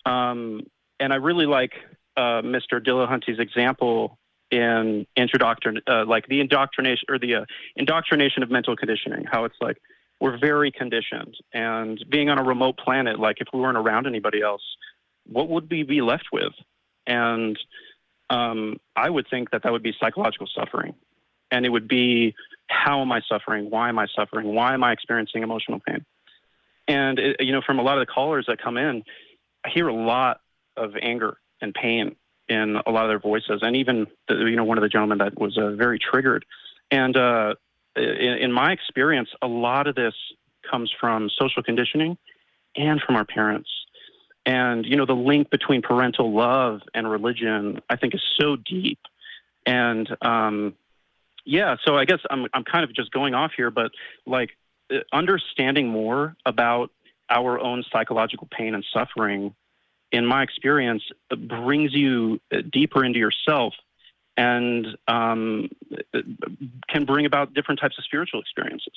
And I really like Mr. Dillahunty's example in like the indoctrination or the indoctrination of mental conditioning, how it's like we're very conditioned, and being on a remote planet, like if we weren't around anybody else, what would we be left with? And I would think that would be psychological suffering. And it would be, how am I suffering? Why am I suffering? Why am I experiencing emotional pain? And, from a lot of the callers that come in, I hear a lot of anger and pain in a lot of their voices. And even, one of the gentlemen that was very triggered. And in my experience, a lot of this comes from social conditioning and from our parents. And, the link between parental love and religion, I think, is so deep. And, so I guess I'm kind of just going off here, but understanding more about our own psychological pain and suffering, in my experience, brings you deeper into yourself and can bring about different types of spiritual experiences.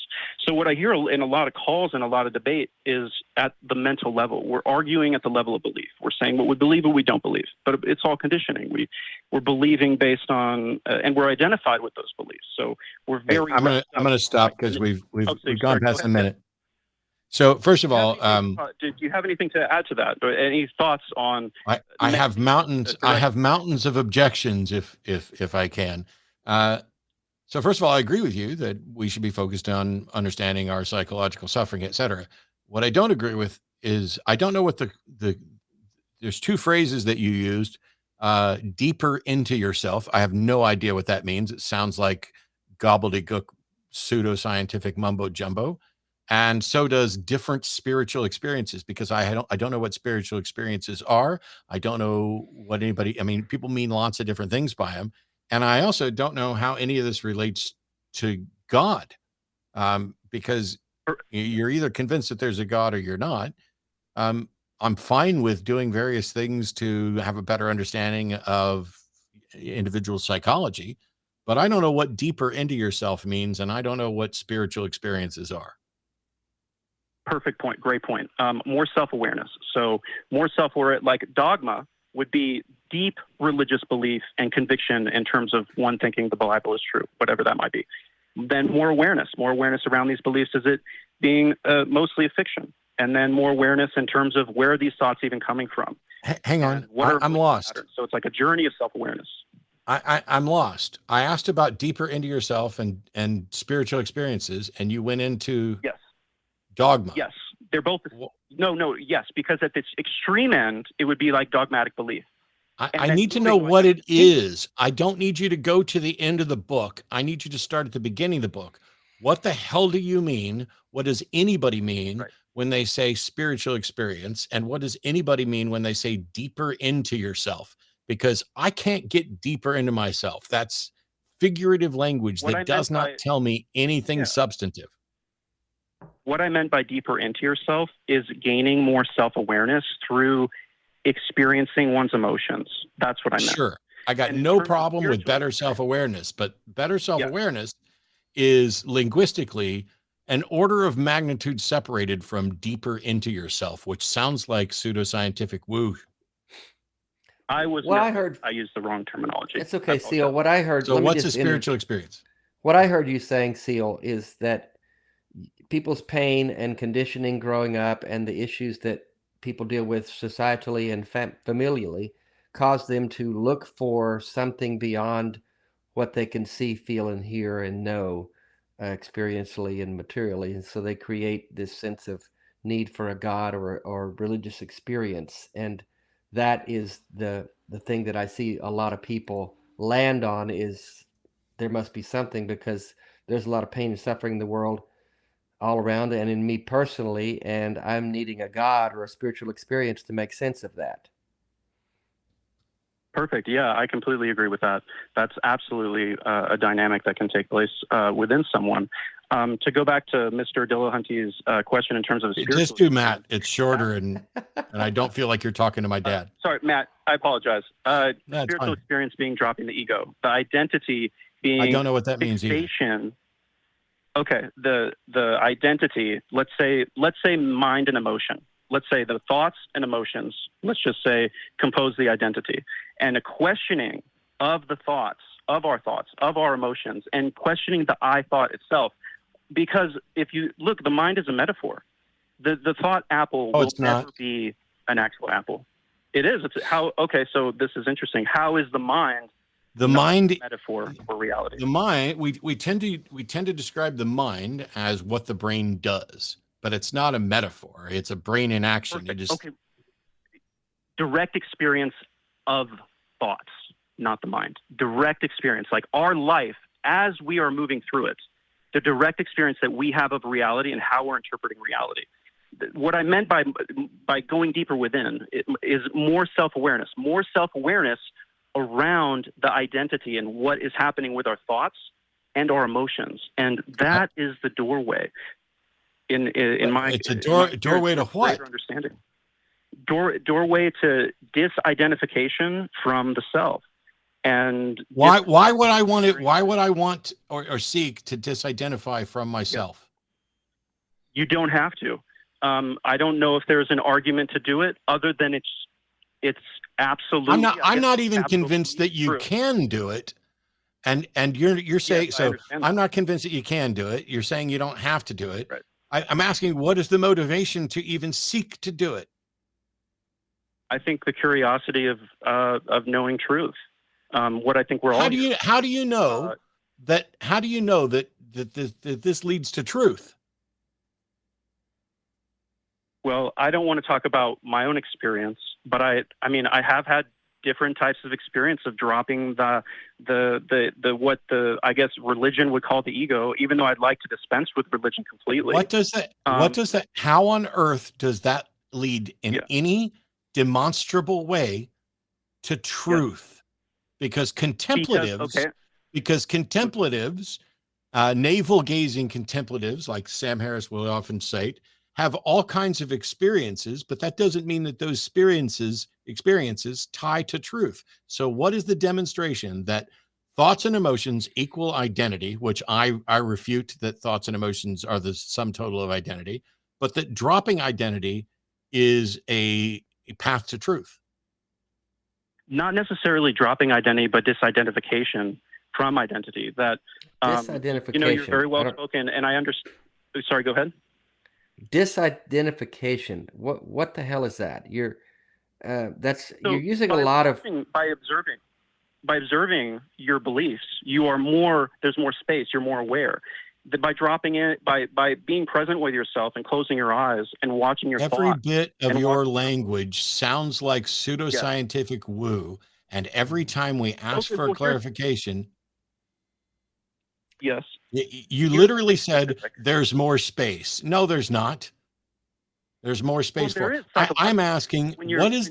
So what I hear in a lot of calls and a lot of debate is at the mental level. We're arguing at the level of belief. We're saying what we believe, what we don't believe. But it's all conditioning. We're believing based on, and we're identified with those beliefs. So we're very. I'm gonna stop because we've gone past a minute. So first of all, do you have anything to add to that? Or any thoughts on? I have mountains. I have mountains of objections, if I can. So first of all, I agree with you that we should be focused on understanding our psychological suffering, etc. What I don't agree with is I don't know what there's two phrases that you used. Deeper into yourself. I have no idea what that means. It sounds like gobbledygook, pseudoscientific mumbo jumbo. And so does different spiritual experiences, because I don't know what spiritual experiences are. I don't know what people mean lots of different things by them. And I also don't know how any of this relates to God, because you're either convinced that there's a God or you're not. I'm fine with doing various things to have a better understanding of individual psychology, but I don't know what deeper into yourself means, and I don't know what spiritual experiences are. Perfect point. Great point. More self-awareness. So more self-aware, like dogma would be deep religious belief and conviction in terms of one thinking the Bible is true, whatever that might be. Then more awareness around these beliefs. Is it being mostly a fiction? And then more awareness in terms of where are these thoughts even coming from? Hang on. I'm lost. Patterns? So it's like a journey of self-awareness. I'm lost. I asked about deeper into yourself and spiritual experiences, and you went into dogma. Yes, they're both. No, yes, because at this extreme end, it would be like dogmatic belief. I need to know what it is. I don't need you to go to the end of the book. I need you to start at the beginning of the book. What the hell do you mean? What does anybody mean when they say spiritual experience? And what does anybody mean when they say deeper into yourself? Because I can't get deeper into myself. That's figurative language that does not tell me anything substantive. What I meant by deeper into yourself is gaining more self-awareness through experiencing one's emotions. That's what I meant. Sure. I got no problem with better self-awareness, but better self-awareness is linguistically an order of magnitude separated from deeper into yourself, which sounds like pseudoscientific woo. I used the wrong terminology. It's okay, Ciel. What I heard. So what's a spiritual experience? What I heard you saying, Ciel, is that people's pain and conditioning growing up and the issues that people deal with societally and familially cause them to look for something beyond what they can see, feel, and hear and know experientially and materially. And so they create this sense of need for a God or religious experience. And that is the thing that I see a lot of people land on, is there must be something, because there's a lot of pain and suffering in the world all around and in me personally, and I'm needing a God or a spiritual experience to make sense of that. Perfect. Yeah, I completely agree with that. That's absolutely a dynamic that can take place within someone. To go back to Mr. Dillahunty's question in terms of spiritual, just do Matt. It's shorter, and I don't feel like you're talking to my dad. Sorry, Matt. I apologize. Spiritual experience being dropping the ego, the identity being. I don't know what that means either. Okay, the identity. Let's say mind and emotion. Let's say the thoughts and emotions, let's just say, compose the identity. And a questioning of the thoughts, of our emotions, and questioning the I thought itself. Because if you look, the mind is a metaphor. The thought apple will never be an actual apple. It is. It's how. Okay, so this is interesting. How is the mind? The mind a metaphor for reality. The mind. We tend to describe the mind as what the brain does, but it's not a metaphor. It's a brain in action. Perfect. It is Okay. Direct experience of thoughts, not the mind. Direct experience, like our life as we are moving through it. The direct experience that we have of reality and how we're interpreting reality. What I meant by going deeper within is more self-awareness around the identity and what is happening with our thoughts and our emotions, and that is the doorway. In my, it's a doorway to what? Understanding. Doorway to disidentification from the self. And why would I want it? Why would I want or seek to disidentify from myself? You don't have to. I don't know if there's an argument to do it other than it's absolutely. I'm not even convinced that you can do it. And you're saying, yes, so I'm not convinced that you can do it. You're saying you don't have to do it. Right. I'm asking, what is the motivation to even seek to do it? I think the curiosity of knowing truth. What I think we're all. How do you know that this leads to truth? Well, I don't want to talk about my own experience, but I mean, I have had different types of experience of dropping the what the I guess religion would call the ego, even though I'd like to dispense with religion completely. What does that how on earth does that lead in any demonstrable way to truth? Because contemplatives navel gazing contemplatives, like Sam Harris will often cite, have all kinds of experiences, but that doesn't mean that those experiences tie to truth. So what is the demonstration that thoughts and emotions equal identity, which I refute that thoughts and emotions are the sum total of identity, but that dropping identity is a path to truth? Not necessarily dropping identity, but disidentification from identity. That disidentification. You're very well spoken, and I understand. Sorry, go ahead. Disidentification. What the hell is that? You're using a lot of by observing your beliefs. There's more space. You're more aware. By dropping it, by being present with yourself and closing your eyes and watching your every thoughts. Bit of your language sounds like pseudoscientific woo, and every time we ask for clarification, yes, you literally said there's more space. No, there's not. There's more space for it. I'm asking, what is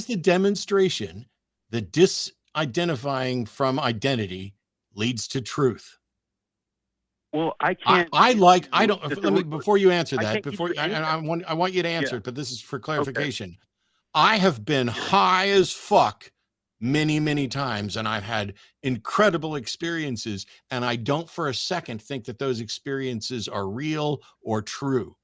the demonstration that disidentifying from identity leads to truth? Well, I can't. Before you answer that, I want you to answer it, but this is for clarification. Okay. I have been high as fuck many, many times, and I've had incredible experiences, and I don't for a second think that those experiences are real or true.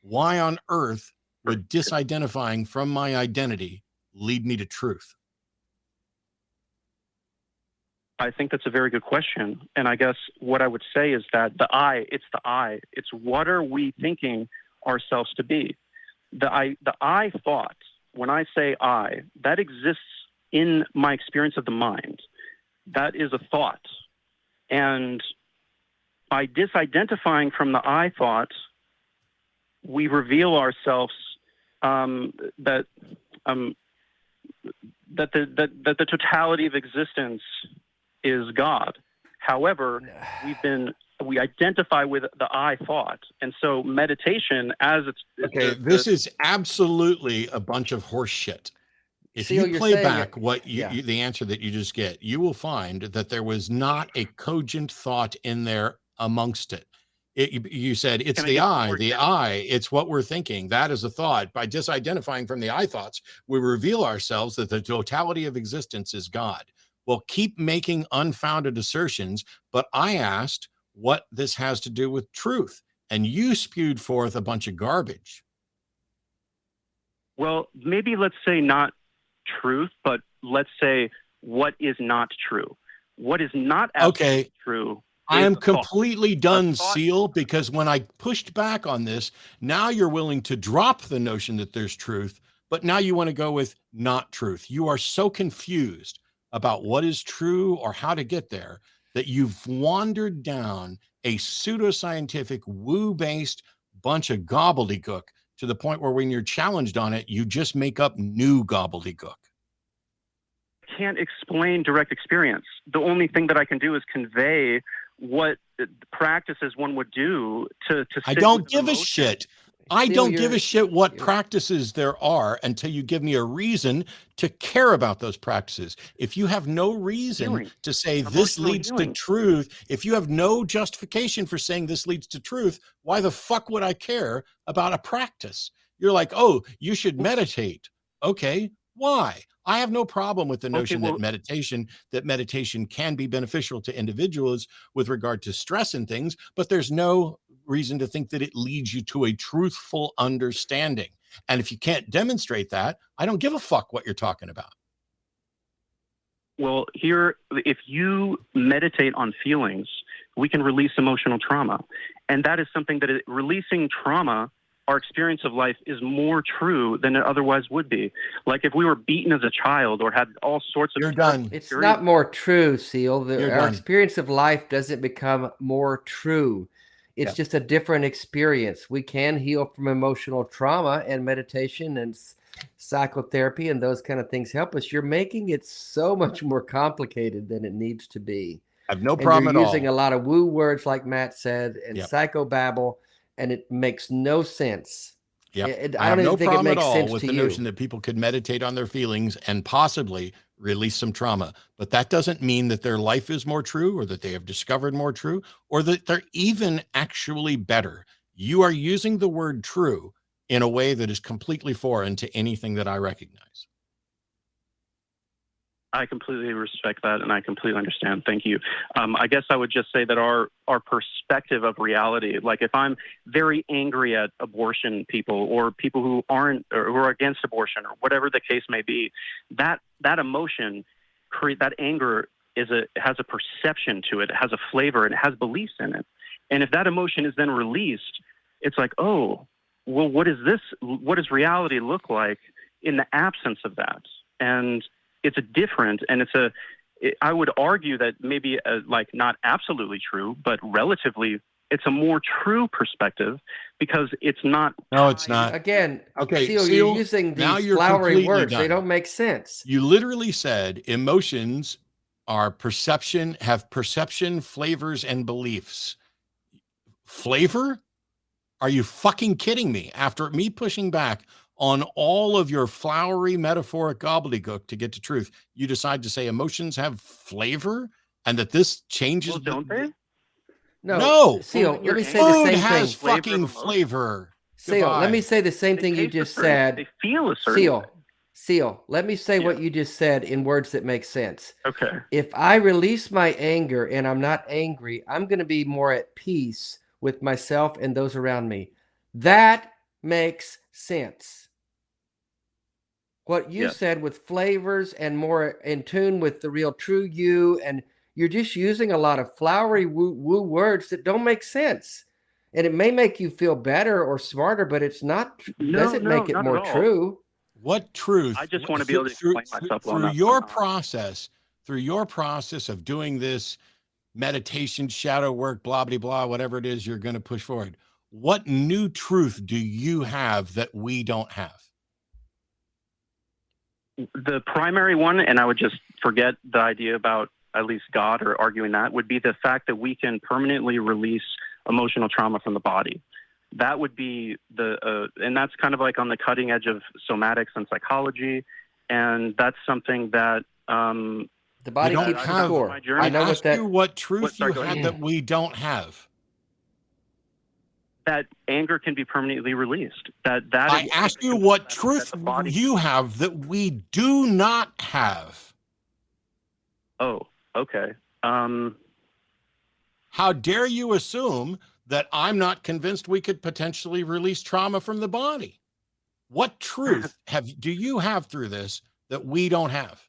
Why on earth would disidentifying from my identity lead me to truth? I think that's a very good question. And I guess what I would say is that it's what are we thinking ourselves to be? The I thought, when I say I, that exists in my experience of the mind. That is a thought. And by disidentifying from the I thought, we reveal ourselves that the totality of existence is God. However, we identify with the I thought, and so meditation, as it's this is absolutely a bunch of horse shit. If you play back the answer that you just get, you will find that there was not a cogent thought in there amongst it. You said it's the I, it's what we're thinking. That is a thought. By disidentifying from the I thoughts, we reveal ourselves that the totality of existence is God. Well, keep making unfounded assertions, but I asked what this has to do with truth, and you spewed forth a bunch of garbage. Well, maybe let's say not truth, but let's say what is not true. What is not absolutely true. I am completely done, Ciel, because when I pushed back on this, now you're willing to drop the notion that there's truth, but now you want to go with not truth. You are so confused about what is true or how to get there that you've wandered down a pseudoscientific, woo-based bunch of gobbledygook to the point where when you're challenged on it, you just make up new gobbledygook. Can't explain direct experience. The only thing that I can do is convey what practices one would do to I sit don't with give a emotion. shit. I Ciel, don't give you're- a shit what practices there are until you give me a reason to care about those practices. If you have no reason Healing. to say this Emotional leads to healing. truth, if you have no justification for saying this leads to truth, why the fuck would I care about a practice? You're like, oh, you should meditate. Okay, why? I have no problem with the notion that meditation can be beneficial to individuals with regard to stress and things, but there's no reason to think that it leads you to a truthful understanding. And if you can't demonstrate that, I don't give a fuck what you're talking about. Well, here, if you meditate on feelings, we can release emotional trauma. And that is something that releasing trauma, our experience of life is more true than it otherwise would be. Like if we were beaten as a child or had all sorts of... You're done. It's not more true, Ciel. You're Our done. experience of life doesn't become more true. It's just a different experience. We can heal from emotional trauma, and meditation and psychotherapy and those kind of things help us. You're making it so much more complicated than it needs to be. I have no And problem you're at all. using a lot of woo words like Matt said and psychobabble, and it makes no sense. Yep. I don't even think it makes sense with to the you. notion that people could meditate on their feelings and possibly release some trauma. But that doesn't mean that their life is more true or that they have discovered more true or that they're even actually better. You are using the word true in a way that is completely foreign to anything that I recognize. I completely respect that, and I completely understand. Thank you. I guess I would just say that our perspective of reality, like if I'm very angry at abortion people or people who aren't or who are against abortion or whatever the case may be, that emotion, that anger has a perception to it, it has a flavor, and it has beliefs in it. And if that emotion is then released, it's like, oh, well, what does reality look like in the absence of that? And it's a different, and I would argue that maybe like not absolutely true, but relatively, it's a more true perspective because it's not. No, it's not. Again, okay, Ciel, Ciel, you're using now these you're flowery completely words. done. They don't make sense. You literally said emotions are perception, have perception, flavors, and beliefs. Flavor? Are you fucking kidding me? After me pushing back on all of your flowery metaphoric gobbledygook to get to truth, you decide to say emotions have flavor and that this changes. Well, don't they? No. Ciel, let me say the Food same has thing. fucking flavor. Ciel, let me Goodbye. say the same thing you just said. They feel a certain way. Ciel, let me say what you just said in words that make sense. Okay. If I release my anger and I'm not angry, I'm going to be more at peace with myself and those around me. That makes sense. What you said with flavors and more in tune with the real true you, and you're just using a lot of flowery woo words that don't make sense. And it may make you feel better or smarter, but it's not, doesn't make it more true. What truth? I just want to be able to explain myself well through enough. your process of doing this meditation, shadow work, blah, blah, blah, whatever it is you're going to push forward. What new truth do you have that we don't have? The primary one, and I would just forget the idea about at least God or arguing that, would be the fact that we can permanently release emotional trauma from the body. That would be and that's kind of like on the cutting edge of somatics and psychology. And that's something that the body keeps score. I asked you what truth you have that we don't have. That anger can be permanently released. I asked you what truth you have that we do not have. Oh, okay. How dare you assume that I'm not convinced we could potentially release trauma from the body? What truth do you have through this that we don't have?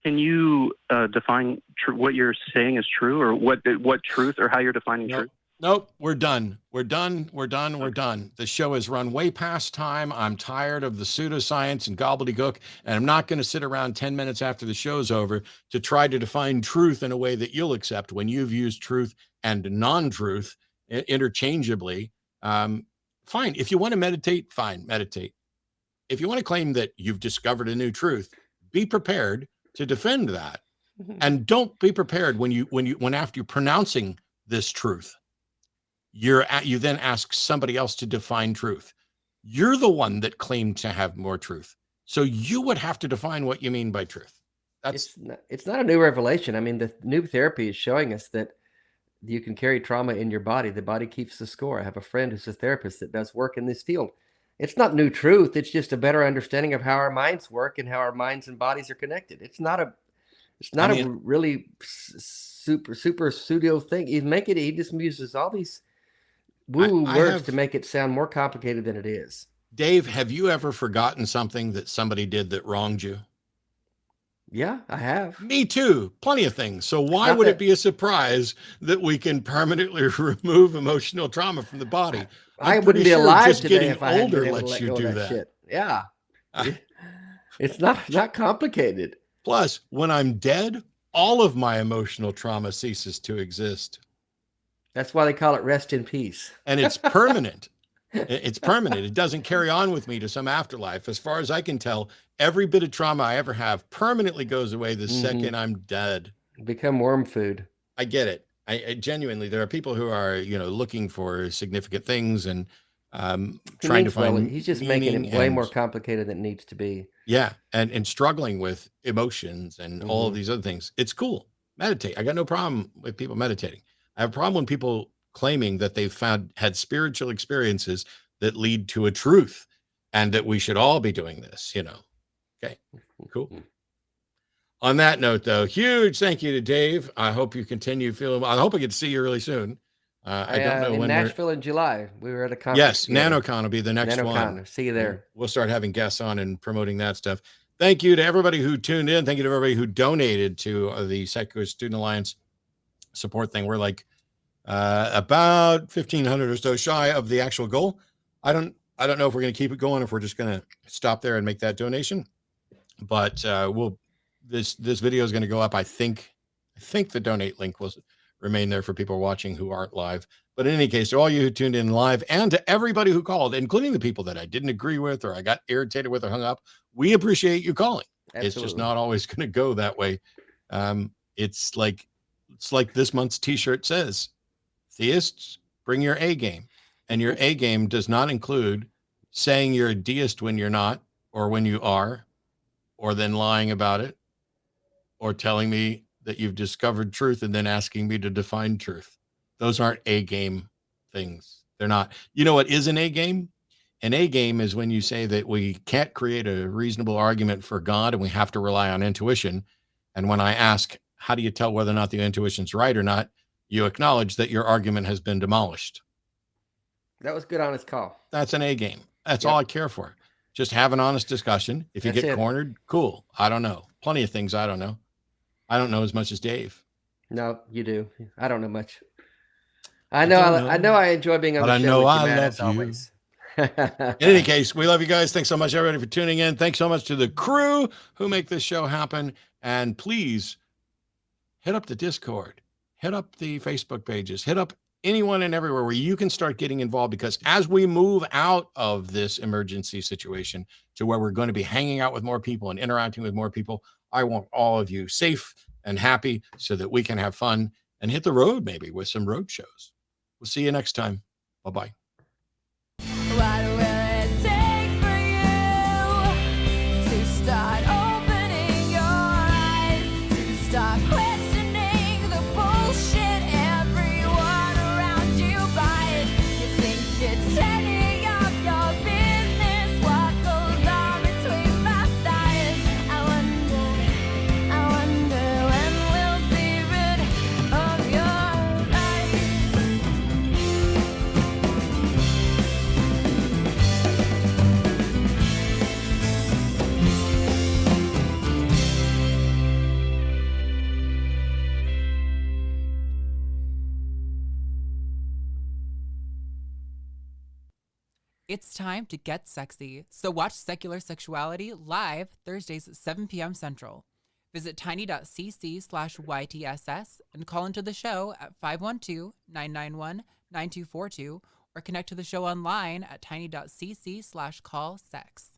Can you define what you're saying is true, or what truth, or how you're defining truth? Nope, we're done. We're done. The show has run way past time. I'm tired of the pseudoscience and gobbledygook, and I'm not going to sit around 10 minutes after the show's over to try to define truth in a way that you'll accept when you've used truth and non-truth interchangeably. Fine. If you want to meditate, fine, meditate. If you want to claim that you've discovered a new truth, be prepared to defend that. And don't be prepared when after you're pronouncing this truth, you then ask somebody else to define truth. You're the one that claimed to have more truth. So you would have to define what you mean by truth. It's not a new revelation. I mean, the new therapy is showing us that you can carry trauma in your body. The body keeps the score. I have a friend who's a therapist that does work in this field. It's not new truth. It's just a better understanding of how our minds work and how our minds and bodies are connected. It's not a really super pseudo thing. He just uses all these woo words to make it sound more complicated than it is. Dave, have you ever forgotten something that somebody did that wronged you? Yeah, I have. Me too. Plenty of things. So why would it be a surprise that we can permanently remove emotional trauma from the body? I wouldn't be alive just today getting if I hadn't older been able to lets let you go of do that that. shit. Yeah. It's not complicated. Plus, when I'm dead, all of my emotional trauma ceases to exist. That's why they call it rest in peace. And it's permanent. It's permanent. It doesn't carry on with me to some afterlife. As far as I can tell, every bit of trauma I ever have permanently goes away the second I'm dead. Become worm food. I get it. I genuinely, there are people who are, looking for significant things and trying to find. He's just making it way more complicated than it needs to be. Yeah, and struggling with emotions and all of these other things. It's cool. Meditate. I got no problem with people meditating. I have a problem with people claiming that they've had spiritual experiences that lead to a truth and that we should all be doing this, Okay, cool. On that note, though, huge thank you to Dave. I hope you continue feeling well. I hope I get to see you really soon. I don't know in when Nashville in July. We were at a conference. Yes, NanoCon will be the next one. See you there. We'll start having guests on and promoting that stuff. Thank you to everybody who tuned in. Thank you to everybody who donated to the Secular Student Alliance support thing. We're like about 1,500 or so shy of the actual goal. I don't know if we're going to keep it going, if we're just going to stop there and make that donation. But this video is going to go up. I think the donate link will remain there for people watching who aren't live. But in any case, to all you who tuned in live and to everybody who called, including the people that I didn't agree with or I got irritated with or hung up, we appreciate you calling. Absolutely. It's just not always going to go that way. It's like this month's t-shirt says, theists, bring your A game. And your A game does not include saying you're a deist when you're not, or when you are, or then lying about it, or telling me that you've discovered truth and then asking me to define truth. Those aren't A game things. They're not. You know what is an A game? An A game is when you say that we can't create a reasonable argument for God and we have to rely on intuition. And when I ask, how do you tell whether or not the intuition's right or not? You acknowledge that your argument has been demolished. That was good, honest call. That's an A game. That's all I care for. Just have an honest discussion. If you get cornered, cool. I don't know. Plenty of things I don't know. I don't know as much as Dave. No, you do. I don't know much. I know I enjoy being on the show with you, man, as always. In any case, we love you guys. Thanks so much, everybody, for tuning in. Thanks so much to the crew who make this show happen. And please hit up the Discord, hit up the Facebook pages, hit up anyone and everywhere where you can start getting involved, because as we move out of this emergency situation to where we're going to be hanging out with more people and interacting with more people, I want all of you safe and happy so that we can have fun and hit the road maybe with some road shows. We'll see you next time. Bye-bye. What will it take for you to start opening your eyes, to start questioning the bullshit everyone around you buys? You think it's any of your business what goes on between my thighs? I wonder when we'll be rid of your life. It's time to get sexy. So watch Secular Sexuality live Thursdays at 7 p.m. Central. Visit tiny.cc/YTSS and call into the show at 512-991-9242 or connect to the show online at tiny.cc/callsex.